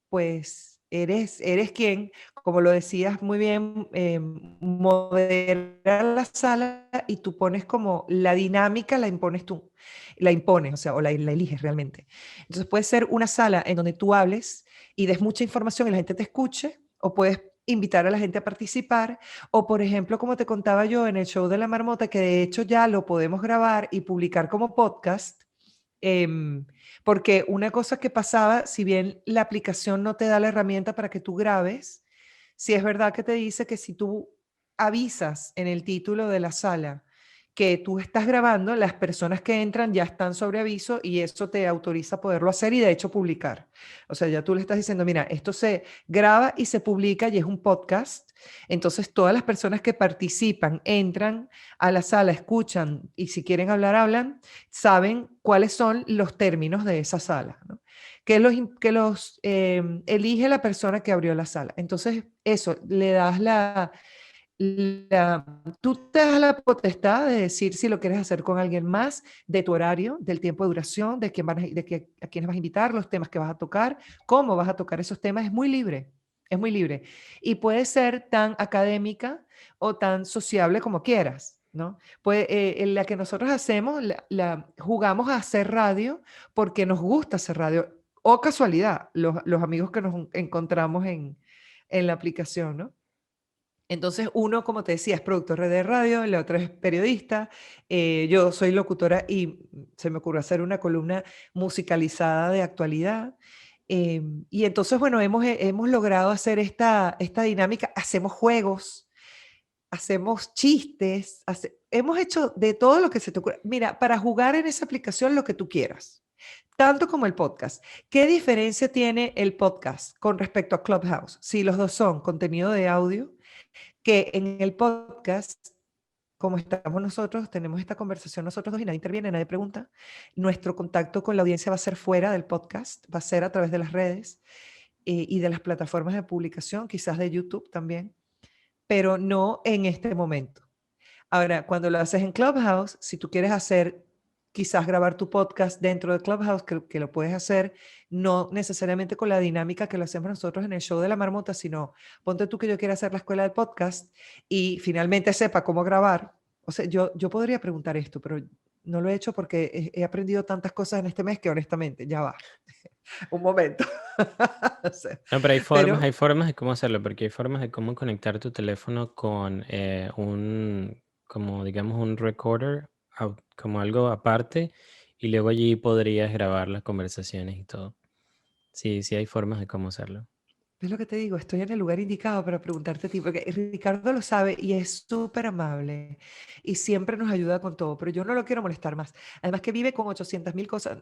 pues eres quien, como lo decías muy bien, modera la sala y tú pones como la dinámica, la impones tú, la impones, o sea, o la eliges realmente. Entonces puede ser una sala en donde tú hables y des mucha información y la gente te escuche, o puedes invitar a la gente a participar, o por ejemplo, como te contaba yo en el show de la marmota, que de hecho ya lo podemos grabar y publicar como podcast, em, porque una cosa que pasaba, si bien la aplicación no te da la herramienta para que tú grabes, sí es verdad que te dice que si tú avisas en el título de la sala que tú estás grabando, las personas que entran ya están sobre aviso y eso te autoriza a poderlo hacer y de hecho publicar. O sea, ya tú le estás diciendo, mira, esto se graba y se publica y es un podcast. Entonces, todas las personas que participan, entran a la sala, escuchan y si quieren hablar, hablan, saben cuáles son los términos de esa sala, ¿no? que los elige la persona que abrió la sala. Entonces, eso, le das tú te das la potestad de decir si lo quieres hacer con alguien más, de tu horario, del tiempo de duración, a quiénes vas a invitar, los temas que vas a tocar, cómo vas a tocar esos temas. Es muy libre, es muy libre. Y puede ser tan académica o tan sociable como quieras, ¿no? Pues en la que nosotros hacemos, jugamos a hacer radio porque nos gusta hacer radio. O casualidad, los amigos que nos encontramos en la aplicación, ¿no? Entonces, uno, como te decía, es productor de radio, el otro es periodista, yo soy locutora y se me ocurrió hacer una columna musicalizada de actualidad. Y entonces, bueno, hemos logrado hacer esta dinámica, hacemos juegos, hacemos chistes, hemos hecho de todo lo que se te ocurra. Mira, para jugar en esa aplicación lo que tú quieras, tanto como el podcast. ¿Qué diferencia tiene el podcast con respecto a Clubhouse? Si los dos son contenido de audio, que en el podcast, como estamos nosotros, tenemos esta conversación nosotros dos y nadie interviene, nadie pregunta, nuestro contacto con la audiencia va a ser fuera del podcast, va a ser a través de las redes y de las plataformas de publicación, quizás de YouTube también, pero no en este momento. Ahora, cuando lo haces en Clubhouse, si tú quieres hacer, quizás grabar tu podcast dentro de Clubhouse, que lo puedes hacer, no necesariamente con la dinámica que lo hacemos nosotros en el show de la marmota, sino ponte tú que yo quiera hacer la escuela del podcast y finalmente sepa cómo grabar. O sea, yo podría preguntar esto, pero no lo he hecho porque he aprendido tantas cosas en este mes que honestamente, ya va, un momento. O sea,
No, pero
pero
hay formas de cómo hacerlo, porque hay formas de cómo conectar tu teléfono con como digamos, un recorder, como algo aparte, y luego allí podrías grabar las conversaciones y todo. Sí, sí hay formas de cómo hacerlo.
es lo que te digo, estoy en el lugar indicado para preguntarte a ti, porque Ricardo lo sabe y es súper amable y siempre nos ayuda con todo, pero yo no lo quiero molestar más. Además que vive con 800.000 cosas.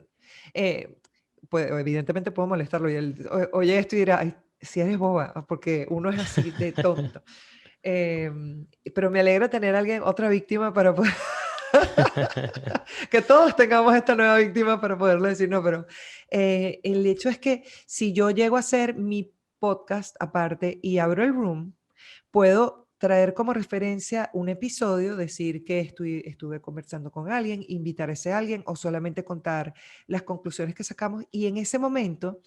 eh, pues evidentemente puedo molestarlo y él oye esto y dirá, "Ay, si eres boba, porque uno es así de tonto. Pero me alegra tener a alguien, otra víctima para poder... que todos tengamos esta nueva víctima para poderle decir no, pero el hecho es que si yo llego a hacer mi podcast aparte y abro el room, puedo traer como referencia un episodio, decir que estuve conversando con alguien, invitar a ese alguien o solamente contar las conclusiones que sacamos y en ese momento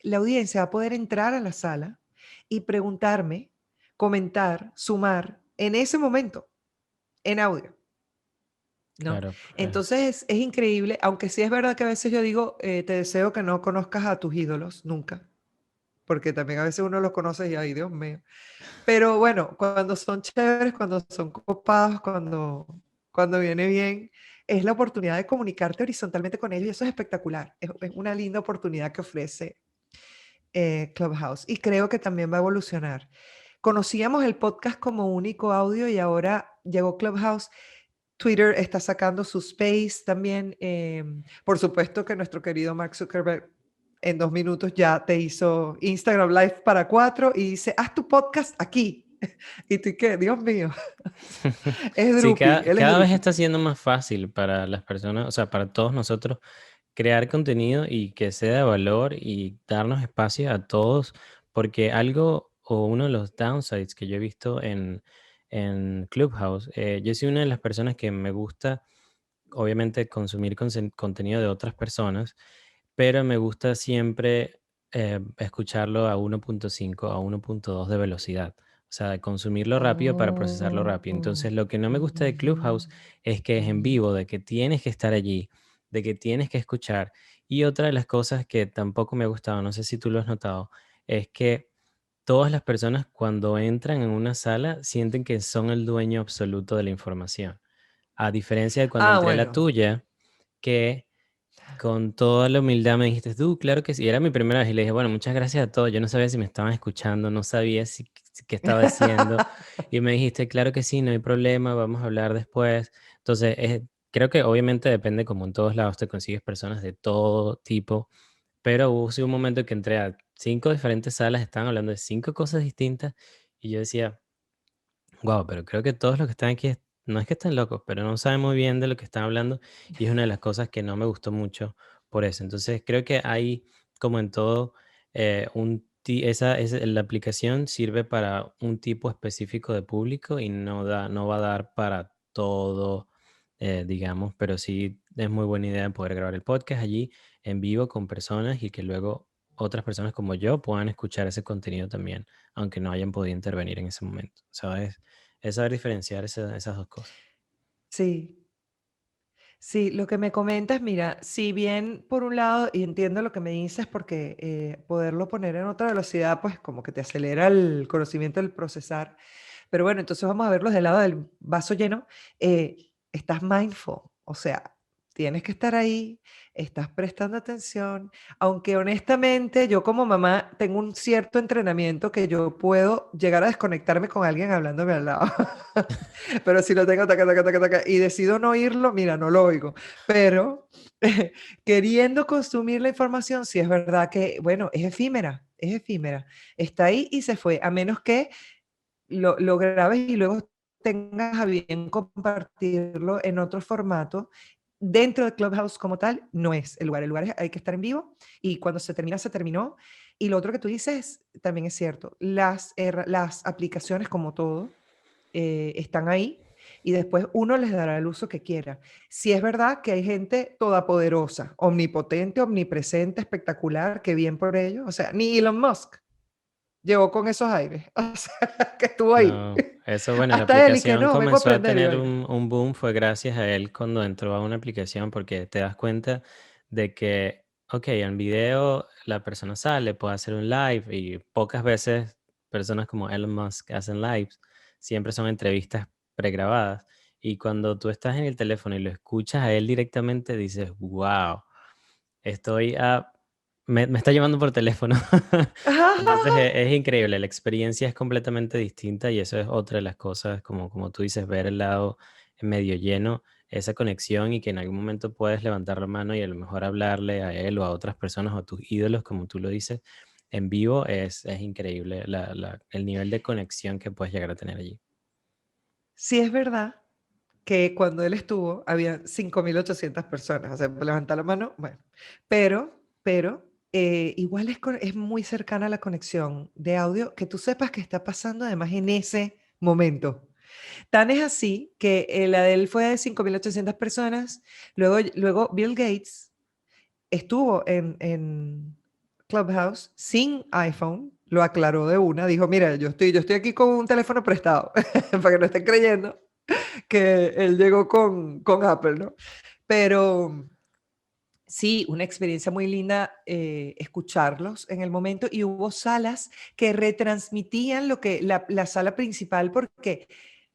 la audiencia va a poder entrar a la sala y preguntarme, comentar, sumar en ese momento, en audio. ¿No?
Claro,
Entonces es increíble, aunque sí es verdad que a veces yo digo, te deseo que no conozcas a tus ídolos nunca, porque también a veces uno los conoce y ay, Dios mío. Pero bueno, cuando son chéveres, cuando son copados, cuando viene bien, es la oportunidad de comunicarte horizontalmente con ellos y eso es espectacular. Es una linda oportunidad que ofrece Clubhouse y creo que también va a evolucionar. Conocíamos el podcast como único audio y ahora llegó Clubhouse. Twitter está sacando su space también. Por supuesto que nuestro querido Mark Zuckerberg en 2 minutos ya te hizo Instagram Live para 4 y dice, haz tu podcast aquí. ¿Y tú qué? Dios mío. Es
sí,
Drupi, él es
cada vez
Drupi.
está siendo más fácil para las personas, o sea, para todos nosotros crear contenido y que sea de valor y darnos espacio a todos, porque algo o uno de los downsides que yo he visto en Clubhouse, yo soy una de las personas que me gusta, obviamente, consumir contenido de otras personas, pero me gusta siempre escucharlo a 1.5, a 1.2 de velocidad. O sea, de consumirlo rápido para procesarlo rápido.
Oh,
Entonces, lo que no me gusta de
ujú,
Clubhouse es que es en
ujú.
vivo, de que tienes que estar allí, de que tienes que escuchar. Y otra de las cosas que tampoco me ha gustado, no sé si tú lo has notado, es que todas las personas cuando entran en una sala sienten que son el dueño absoluto de la información. A diferencia de cuando
Ah,
entré a la
bueno.
tuya, que con toda la humildad me dijiste, tú, claro que sí. Era mi primera vez y le dije, bueno, muchas gracias a todos. Yo no sabía si me estaban escuchando, no sabía qué estaba diciendo. Y me dijiste, claro que sí, no hay problema, vamos a hablar después. Entonces, creo que obviamente depende, como en todos lados, te consigues personas de todo tipo. Pero hubo sí un momento que entré a 5 diferentes salas, estaban hablando de 5 cosas distintas. Y yo decía, wow, pero creo que todos los que están aquí no es que estén locos, pero no saben muy bien de lo que están hablando y es una de las cosas que no me gustó mucho por eso. Entonces creo que hay como en todo, la aplicación sirve para un tipo específico de público y no va a dar para todo, digamos, pero sí es muy buena idea poder grabar el podcast allí en vivo con personas y que luego otras personas como yo puedan escuchar ese contenido también, aunque no hayan podido intervenir en ese momento, ¿sabes? Es saber diferenciar esas dos cosas.
Sí. Sí, lo que me comentas, mira, si bien por un lado, y entiendo lo que me dices, porque poderlo poner en otra velocidad, pues como que te acelera el conocimiento del procesar, pero bueno, entonces vamos a verlos del lado del vaso lleno. Estás mindful, o sea, tienes que estar ahí, estás prestando atención, aunque honestamente yo como mamá tengo un cierto entrenamiento que yo puedo llegar a desconectarme con alguien hablándome al lado. Pero si lo tengo taca, taca, taca, taca, y decido no oírlo, mira, no lo oigo. Pero queriendo consumir la información, sí es verdad que, bueno, es efímera, es efímera. Está ahí y se fue, a menos que lo grabes y luego tengas a bien compartirlo en otro formato. Dentro de Clubhouse como tal, no es el lugar. El lugar hay que estar en vivo y cuando se termina, se terminó. Y lo otro que tú dices también es cierto. Las aplicaciones, como todo, están ahí y después uno les dará el uso que quiera. Si es verdad que hay gente todopoderosa, omnipotente, omnipresente, espectacular, que bien por ello. O sea, ni Elon Musk llegó con esos aires. O sea, que estuvo ahí.
No, eso, bueno, la
Hasta él y que
aplicación
no, vengo a
comenzó a
aprender y
tener
vaina.
un boom, fue gracias a él cuando entró a una aplicación, porque te das cuenta de que, ok, en video la persona sale, puede hacer un live y pocas veces personas como Elon Musk hacen lives, siempre son entrevistas pregrabadas. Y cuando tú estás en el teléfono y lo escuchas a él directamente, dices, wow, estoy a... me está llamando por teléfono. Entonces es increíble, la experiencia es completamente distinta y eso es otra de las cosas, como tú dices, ver el lado medio lleno, esa conexión y que en algún momento puedes levantar la mano y a lo mejor hablarle a él o a otras personas o a tus ídolos, como tú lo dices, en vivo es increíble el nivel de conexión que puedes llegar a tener allí.
Sí es verdad que cuando él estuvo había 5.800 personas, o sea, levanta la mano, bueno, pero igual es muy cercana la conexión de audio que tú sepas que está pasando además en ese momento. Tan es así que la de él fue de 5.800 personas, luego Bill Gates estuvo en Clubhouse sin iPhone, lo aclaró de una, dijo, mira, yo estoy aquí con un teléfono prestado, para que no estén creyendo que él llegó con Apple, ¿no? Pero sí, una experiencia muy linda escucharlos en el momento y hubo salas que retransmitían lo que la sala principal porque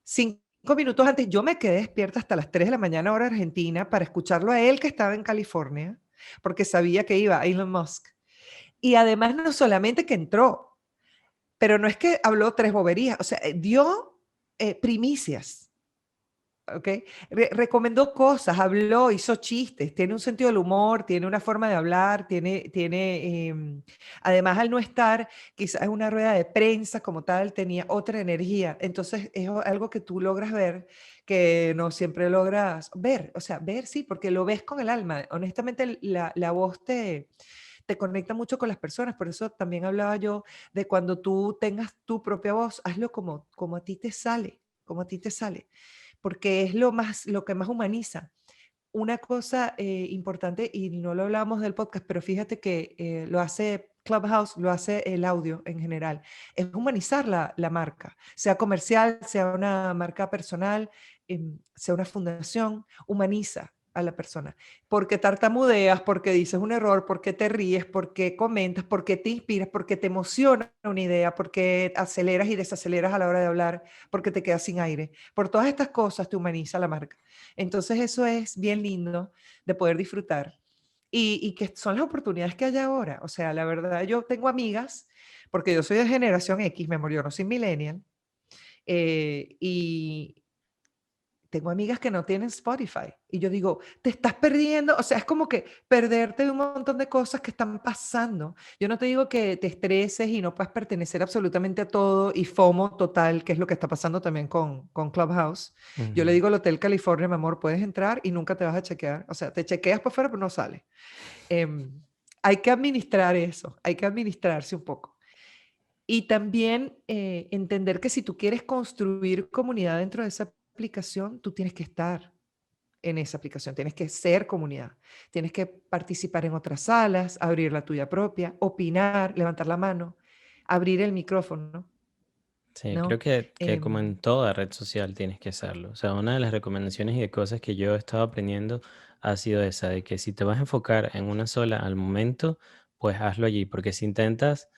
5 minutos antes yo me quedé despierta hasta las 3 de la mañana hora argentina para escucharlo a él que estaba en California porque sabía que iba Elon Musk. Y además no solamente que entró, pero no es que habló tres boberías, o sea, dio primicias. ¿Ok? Recomendó cosas, habló, hizo chistes, tiene un sentido del humor, tiene una forma de hablar, además al no estar quizás en una rueda de prensa como tal, tenía otra energía. Entonces es algo que tú logras ver que no siempre logras ver, o sea, ver sí, porque lo ves con el alma. Honestamente, la voz te conecta mucho con las personas, por eso también hablaba yo de cuando tú tengas tu propia voz, hazlo como a ti te sale, como a ti te sale porque es lo que más humaniza. Una cosa importante, y no lo hablamos del podcast, pero fíjate que lo hace Clubhouse, lo hace el audio en general, es humanizar la marca, sea comercial, sea una marca personal, sea una fundación, humaniza a la persona. Porque tartamudeas, porque dices un error, porque te ríes, porque comentas, porque te inspiras, porque te emociona una idea, porque aceleras y desaceleras a la hora de hablar, porque te quedas sin aire. Por todas estas cosas te humaniza la marca. Entonces eso es bien lindo de poder disfrutar y que son las oportunidades que hay ahora. O sea, la verdad, yo tengo amigas, porque yo soy de generación X, me murió, no soy millennial, y tengo amigas que no tienen Spotify y yo digo, te estás perdiendo, o sea, es como que perderte de un montón de cosas que están pasando. Yo no te digo que te estreses y no puedas pertenecer absolutamente a todo y FOMO total, que es lo que está pasando también con Clubhouse. Yo le
Ujú.
digo al Hotel California, mi amor, puedes entrar y nunca te vas a chequear. O sea, te chequeas por fuera, pero no sales. Em, hay que administrar eso, hay que administrarse un poco. Y también entender que si tú quieres construir comunidad dentro de esa aplicación, tú tienes que estar en esa aplicación, tienes que ser comunidad, tienes que participar en otras salas, abrir la tuya propia, opinar, levantar la mano, abrir el micrófono,
Sí, creo
¿no?
que como en toda red social tienes que hacerlo. O sea, una de las recomendaciones y de cosas que yo he estado aprendiendo ha sido esa, de que si te vas a enfocar en una sola al momento, pues hazlo allí, porque si intentas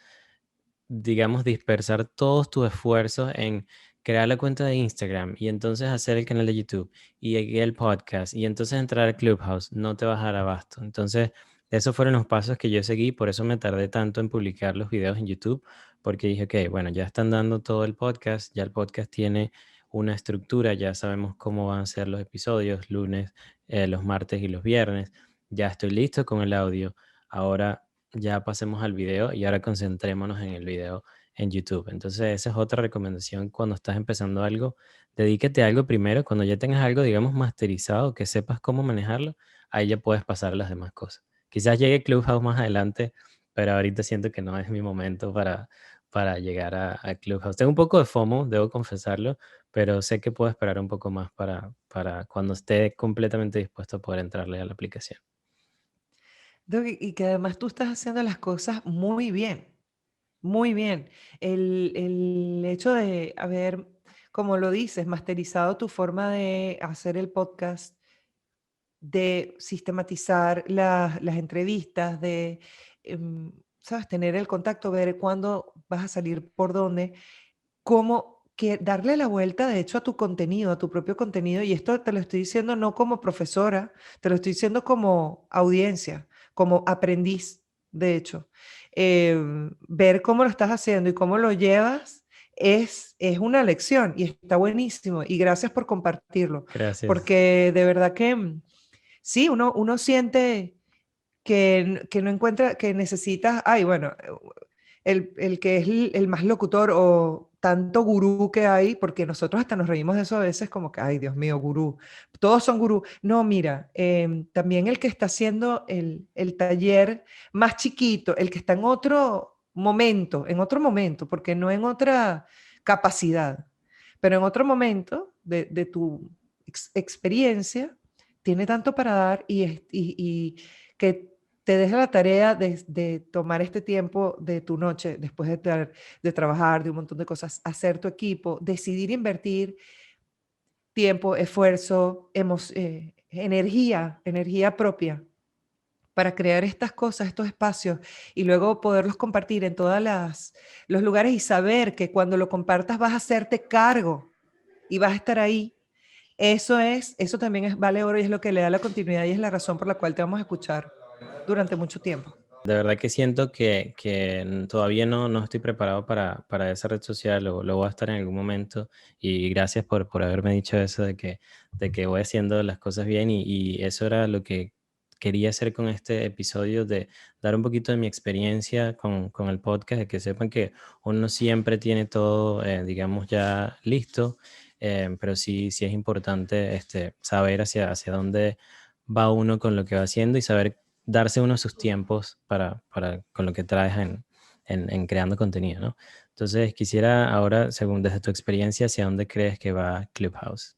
digamos, dispersar todos tus esfuerzos en crear la cuenta de Instagram y entonces hacer el canal de YouTube y el podcast y entonces entrar al Clubhouse, no te vas a dar abasto. Entonces, esos fueron los pasos que yo seguí, por eso me tardé tanto en publicar los videos en YouTube, porque dije, ok, bueno, ya están dando todo el podcast, ya el podcast tiene una estructura, ya sabemos cómo van a ser los episodios, lunes, los martes y los viernes, ya estoy listo con el audio. Ahora ya pasemos al video y ahora concentrémonos en el video en YouTube. Entonces, esa es otra recomendación cuando estás empezando algo. Dedícate a algo primero. Cuando ya tengas algo, digamos, masterizado, que sepas cómo manejarlo, ahí ya puedes pasar a las demás cosas. Quizás llegue Clubhouse más adelante, pero ahorita siento que no es mi momento para llegar a Clubhouse. Tengo un poco de FOMO, debo confesarlo, pero sé que puedo esperar un poco más para cuando esté completamente dispuesto a poder entrarle a la aplicación.
Y que además tú estás haciendo las cosas muy bien, muy bien. El hecho de haber, como lo dices, masterizado tu forma de hacer el podcast, de sistematizar las entrevistas, de, ¿sabes? Tener el contacto, ver cuándo vas a salir, por dónde, cómo que darle la vuelta, de hecho, a tu contenido, a tu propio contenido. Y esto te lo estoy diciendo no como profesora, te lo estoy diciendo como audiencia, como aprendiz, de hecho. Ver cómo lo estás haciendo y cómo lo llevas es una lección y está buenísimo. Y gracias por compartirlo,
Gracias.
porque de verdad que sí, uno siente que no encuentra, que necesitas, ay, bueno, el que es el más locutor o tanto gurú que hay, porque nosotros hasta nos reímos de eso a veces como que, ay, Dios mío, gurú, todos son gurú. No, mira, también el que está haciendo el taller más chiquito, el que está en otro momento, porque no en otra capacidad, pero en otro momento de tu experiencia, tiene tanto para dar y que te deja la tarea de tomar este tiempo de tu noche, después de trabajar, de un montón de cosas, hacer tu equipo, decidir invertir tiempo, esfuerzo, energía propia para crear estas cosas, estos espacios y luego poderlos compartir en todos los lugares y saber que cuando lo compartas vas a hacerte cargo y vas a estar ahí. Eso también vale oro y es lo que le da la continuidad y es la razón por la cual te vamos a escuchar durante mucho tiempo.
De verdad que siento que todavía no estoy preparado para esa red social, lo voy a estar en algún momento y gracias por haberme dicho eso de que voy haciendo las cosas bien y eso era lo que quería hacer con este episodio, de dar un poquito de mi experiencia con el podcast, de que sepan que uno siempre tiene todo, digamos, ya listo, pero sí es importante saber hacia dónde va uno con lo que va haciendo y saber darse uno sus tiempos con lo que traes en creando contenido, ¿no? Entonces, quisiera ahora, según desde tu experiencia, ¿hacia dónde crees que va Clubhouse?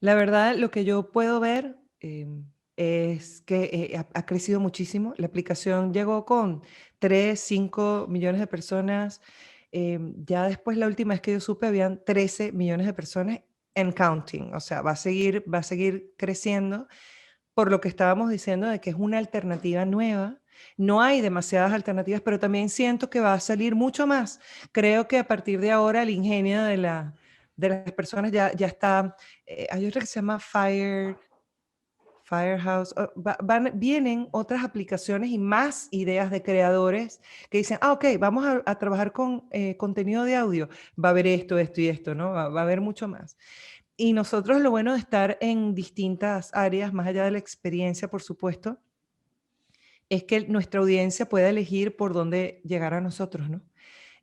La verdad, lo que yo puedo ver es que ha crecido muchísimo. La aplicación llegó con 3, 5 millones de personas. Ya después, la última vez que yo supe, habían 13 millones de personas en counting. O sea, va a seguir creciendo por lo que estábamos diciendo de que es una alternativa nueva. No hay demasiadas alternativas, pero también siento que va a salir mucho más. Creo que a partir de ahora el ingenio de las personas ya está. Hay otra que se llama Firehouse. Vienen otras aplicaciones y más ideas de creadores que dicen, ok, vamos a trabajar con contenido de audio. Va a haber esto y esto, ¿no? Va a haber mucho más. Y nosotros lo bueno de estar en distintas áreas, más allá de la experiencia, por supuesto, es que nuestra audiencia pueda elegir por dónde llegar a nosotros, ¿no?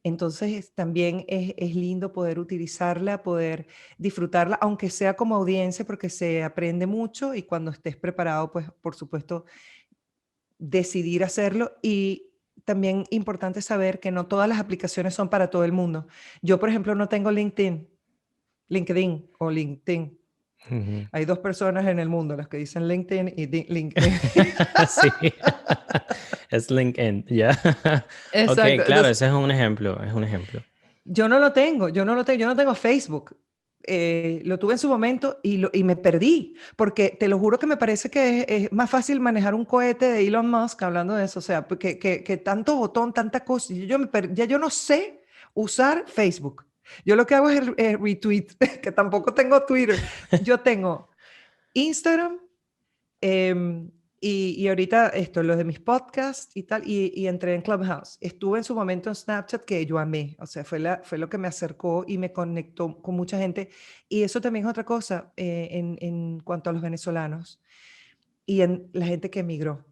Entonces también es lindo poder utilizarla, poder disfrutarla, aunque sea como audiencia, porque se aprende mucho y cuando estés preparado, pues por supuesto, decidir hacerlo. Y también importante saber que no todas las aplicaciones son para todo el mundo. Yo, por ejemplo, no tengo LinkedIn o LinkedIn.
Ujú.
Hay dos personas en el mundo, las que dicen LinkedIn y LinkedIn.
Sí, es LinkedIn, ya. Ok,
Exacto.
claro,
Entonces,
ese es un ejemplo, es un ejemplo.
yo no lo tengo, yo no tengo Facebook. Lo tuve en su momento y me perdí, porque te lo juro que me parece que es más fácil manejar un cohete de Elon Musk, hablando de eso, o sea, que tanto botón, tanta cosa. Ya yo no sé usar Facebook. Yo lo que hago es el retweet, que tampoco tengo Twitter. Yo tengo Instagram, Em, y ahorita esto, los de mis podcasts y tal, y entré en Clubhouse. Estuve en su momento en Snapchat que yo amé, o sea, fue lo que me acercó y me conectó con mucha gente. Y eso también es otra cosa en cuanto a los venezolanos y en la gente que emigró.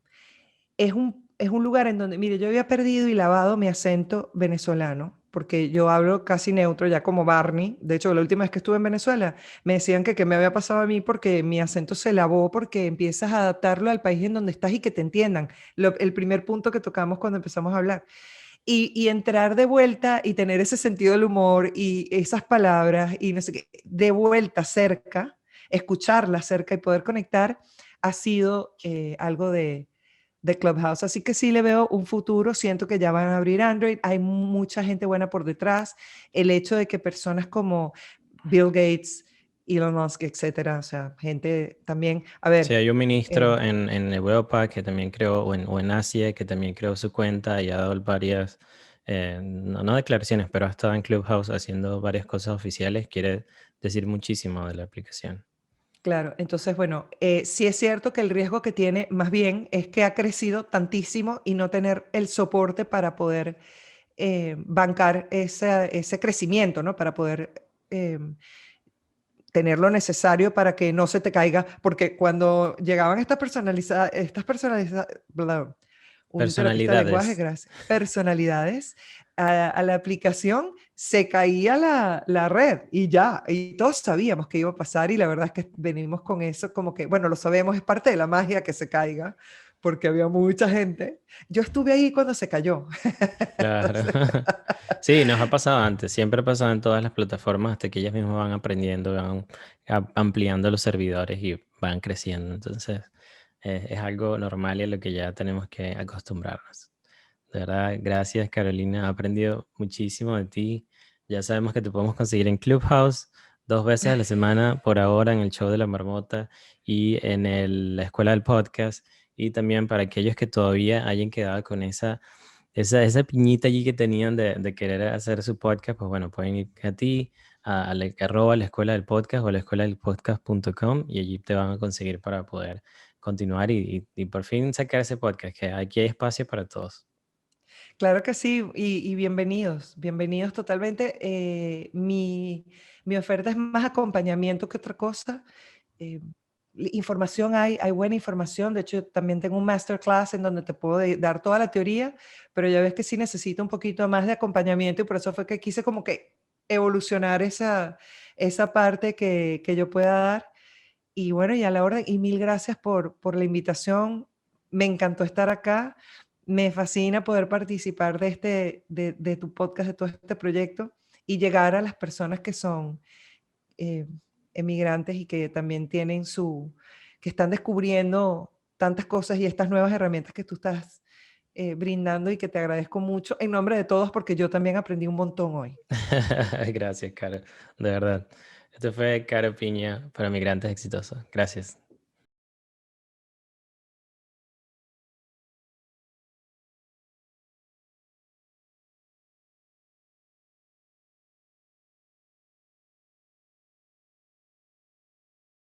Es un lugar en donde, mire, yo había perdido y lavado mi acento venezolano, porque yo hablo casi neutro, ya como Barney. De hecho, la última vez que estuve en Venezuela, me decían que qué me había pasado a mí porque mi acento se lavó, porque empiezas a adaptarlo al país en donde estás y que te entiendan. El primer punto que tocamos cuando empezamos a hablar. Y entrar de vuelta y tener ese sentido del humor y esas palabras y no sé qué, de vuelta cerca, escucharlas cerca y poder conectar, ha sido algo de Clubhouse. Así que sí le veo un futuro, siento que ya van a abrir Android, hay mucha gente buena por detrás, el hecho de que personas como Bill Gates, Elon Musk, etcétera, o sea, gente también, a
Sí,
ver,
hay un
eh,
ministro en Europa que también creó, o en Asia, que también creó su cuenta y ha dado varias, no declaraciones, pero ha estado en Clubhouse haciendo varias cosas oficiales. Quiere decir muchísimo de la aplicación.
claro, entonces, bueno, sí es cierto que el riesgo que tiene más bien es que ha crecido tantísimo y no tener el soporte para poder bancar ese crecimiento, ¿no? Para poder tener lo necesario para que no se te caiga, porque cuando llegaban un terapista de lenguaje,
Personalidades.
gracias, personalidades a la aplicación, se caía la red y ya, y todos sabíamos que iba a pasar y la verdad es que venimos con eso como que, bueno, lo sabemos, es parte de la magia que se caiga, porque había mucha gente. Yo estuve ahí cuando se cayó.
Claro.
Entonces,
Sí, nos ha pasado antes. Siempre ha pasado en todas las plataformas hasta que ellas mismas van aprendiendo, van ampliando los servidores y van creciendo. Entonces, es algo normal y a lo que ya tenemos que acostumbrarnos. De verdad, gracias Carolina. He aprendido muchísimo de ti. Ya sabemos que te podemos conseguir en Clubhouse 2 veces a la semana por ahora en el show de la marmota y en la escuela del podcast. Y también para aquellos que todavía hayan quedado con esa piñita allí que tenían de querer hacer su podcast, pues bueno, pueden ir a ti, arroba la escuela del podcast o la escuela del podcast.com y allí te van a conseguir para poder continuar y por fin sacar ese podcast, que aquí hay espacio para todos.
claro que sí, y bienvenidos, bienvenidos totalmente. Mi oferta es más acompañamiento que otra cosa. Eh, información hay buena información. De hecho, también tengo un masterclass en donde te puedo dar toda la teoría, pero ya ves que sí necesito un poquito más de acompañamiento y por eso fue que quise como que evolucionar esa parte que yo pueda dar. Y bueno, y a la orden, y mil gracias por la invitación. Me encantó estar acá. Me fascina poder participar de tu podcast, de todo este proyecto y llegar a las personas que son eh, emigrantes y que también tienen que están descubriendo tantas cosas y estas nuevas herramientas que tú estás brindando y que te agradezco mucho en nombre de todos porque yo también aprendí un montón hoy.
Gracias, Caro. De verdad. Esto fue Caro Piña para Migrantes Exitosos. Gracias.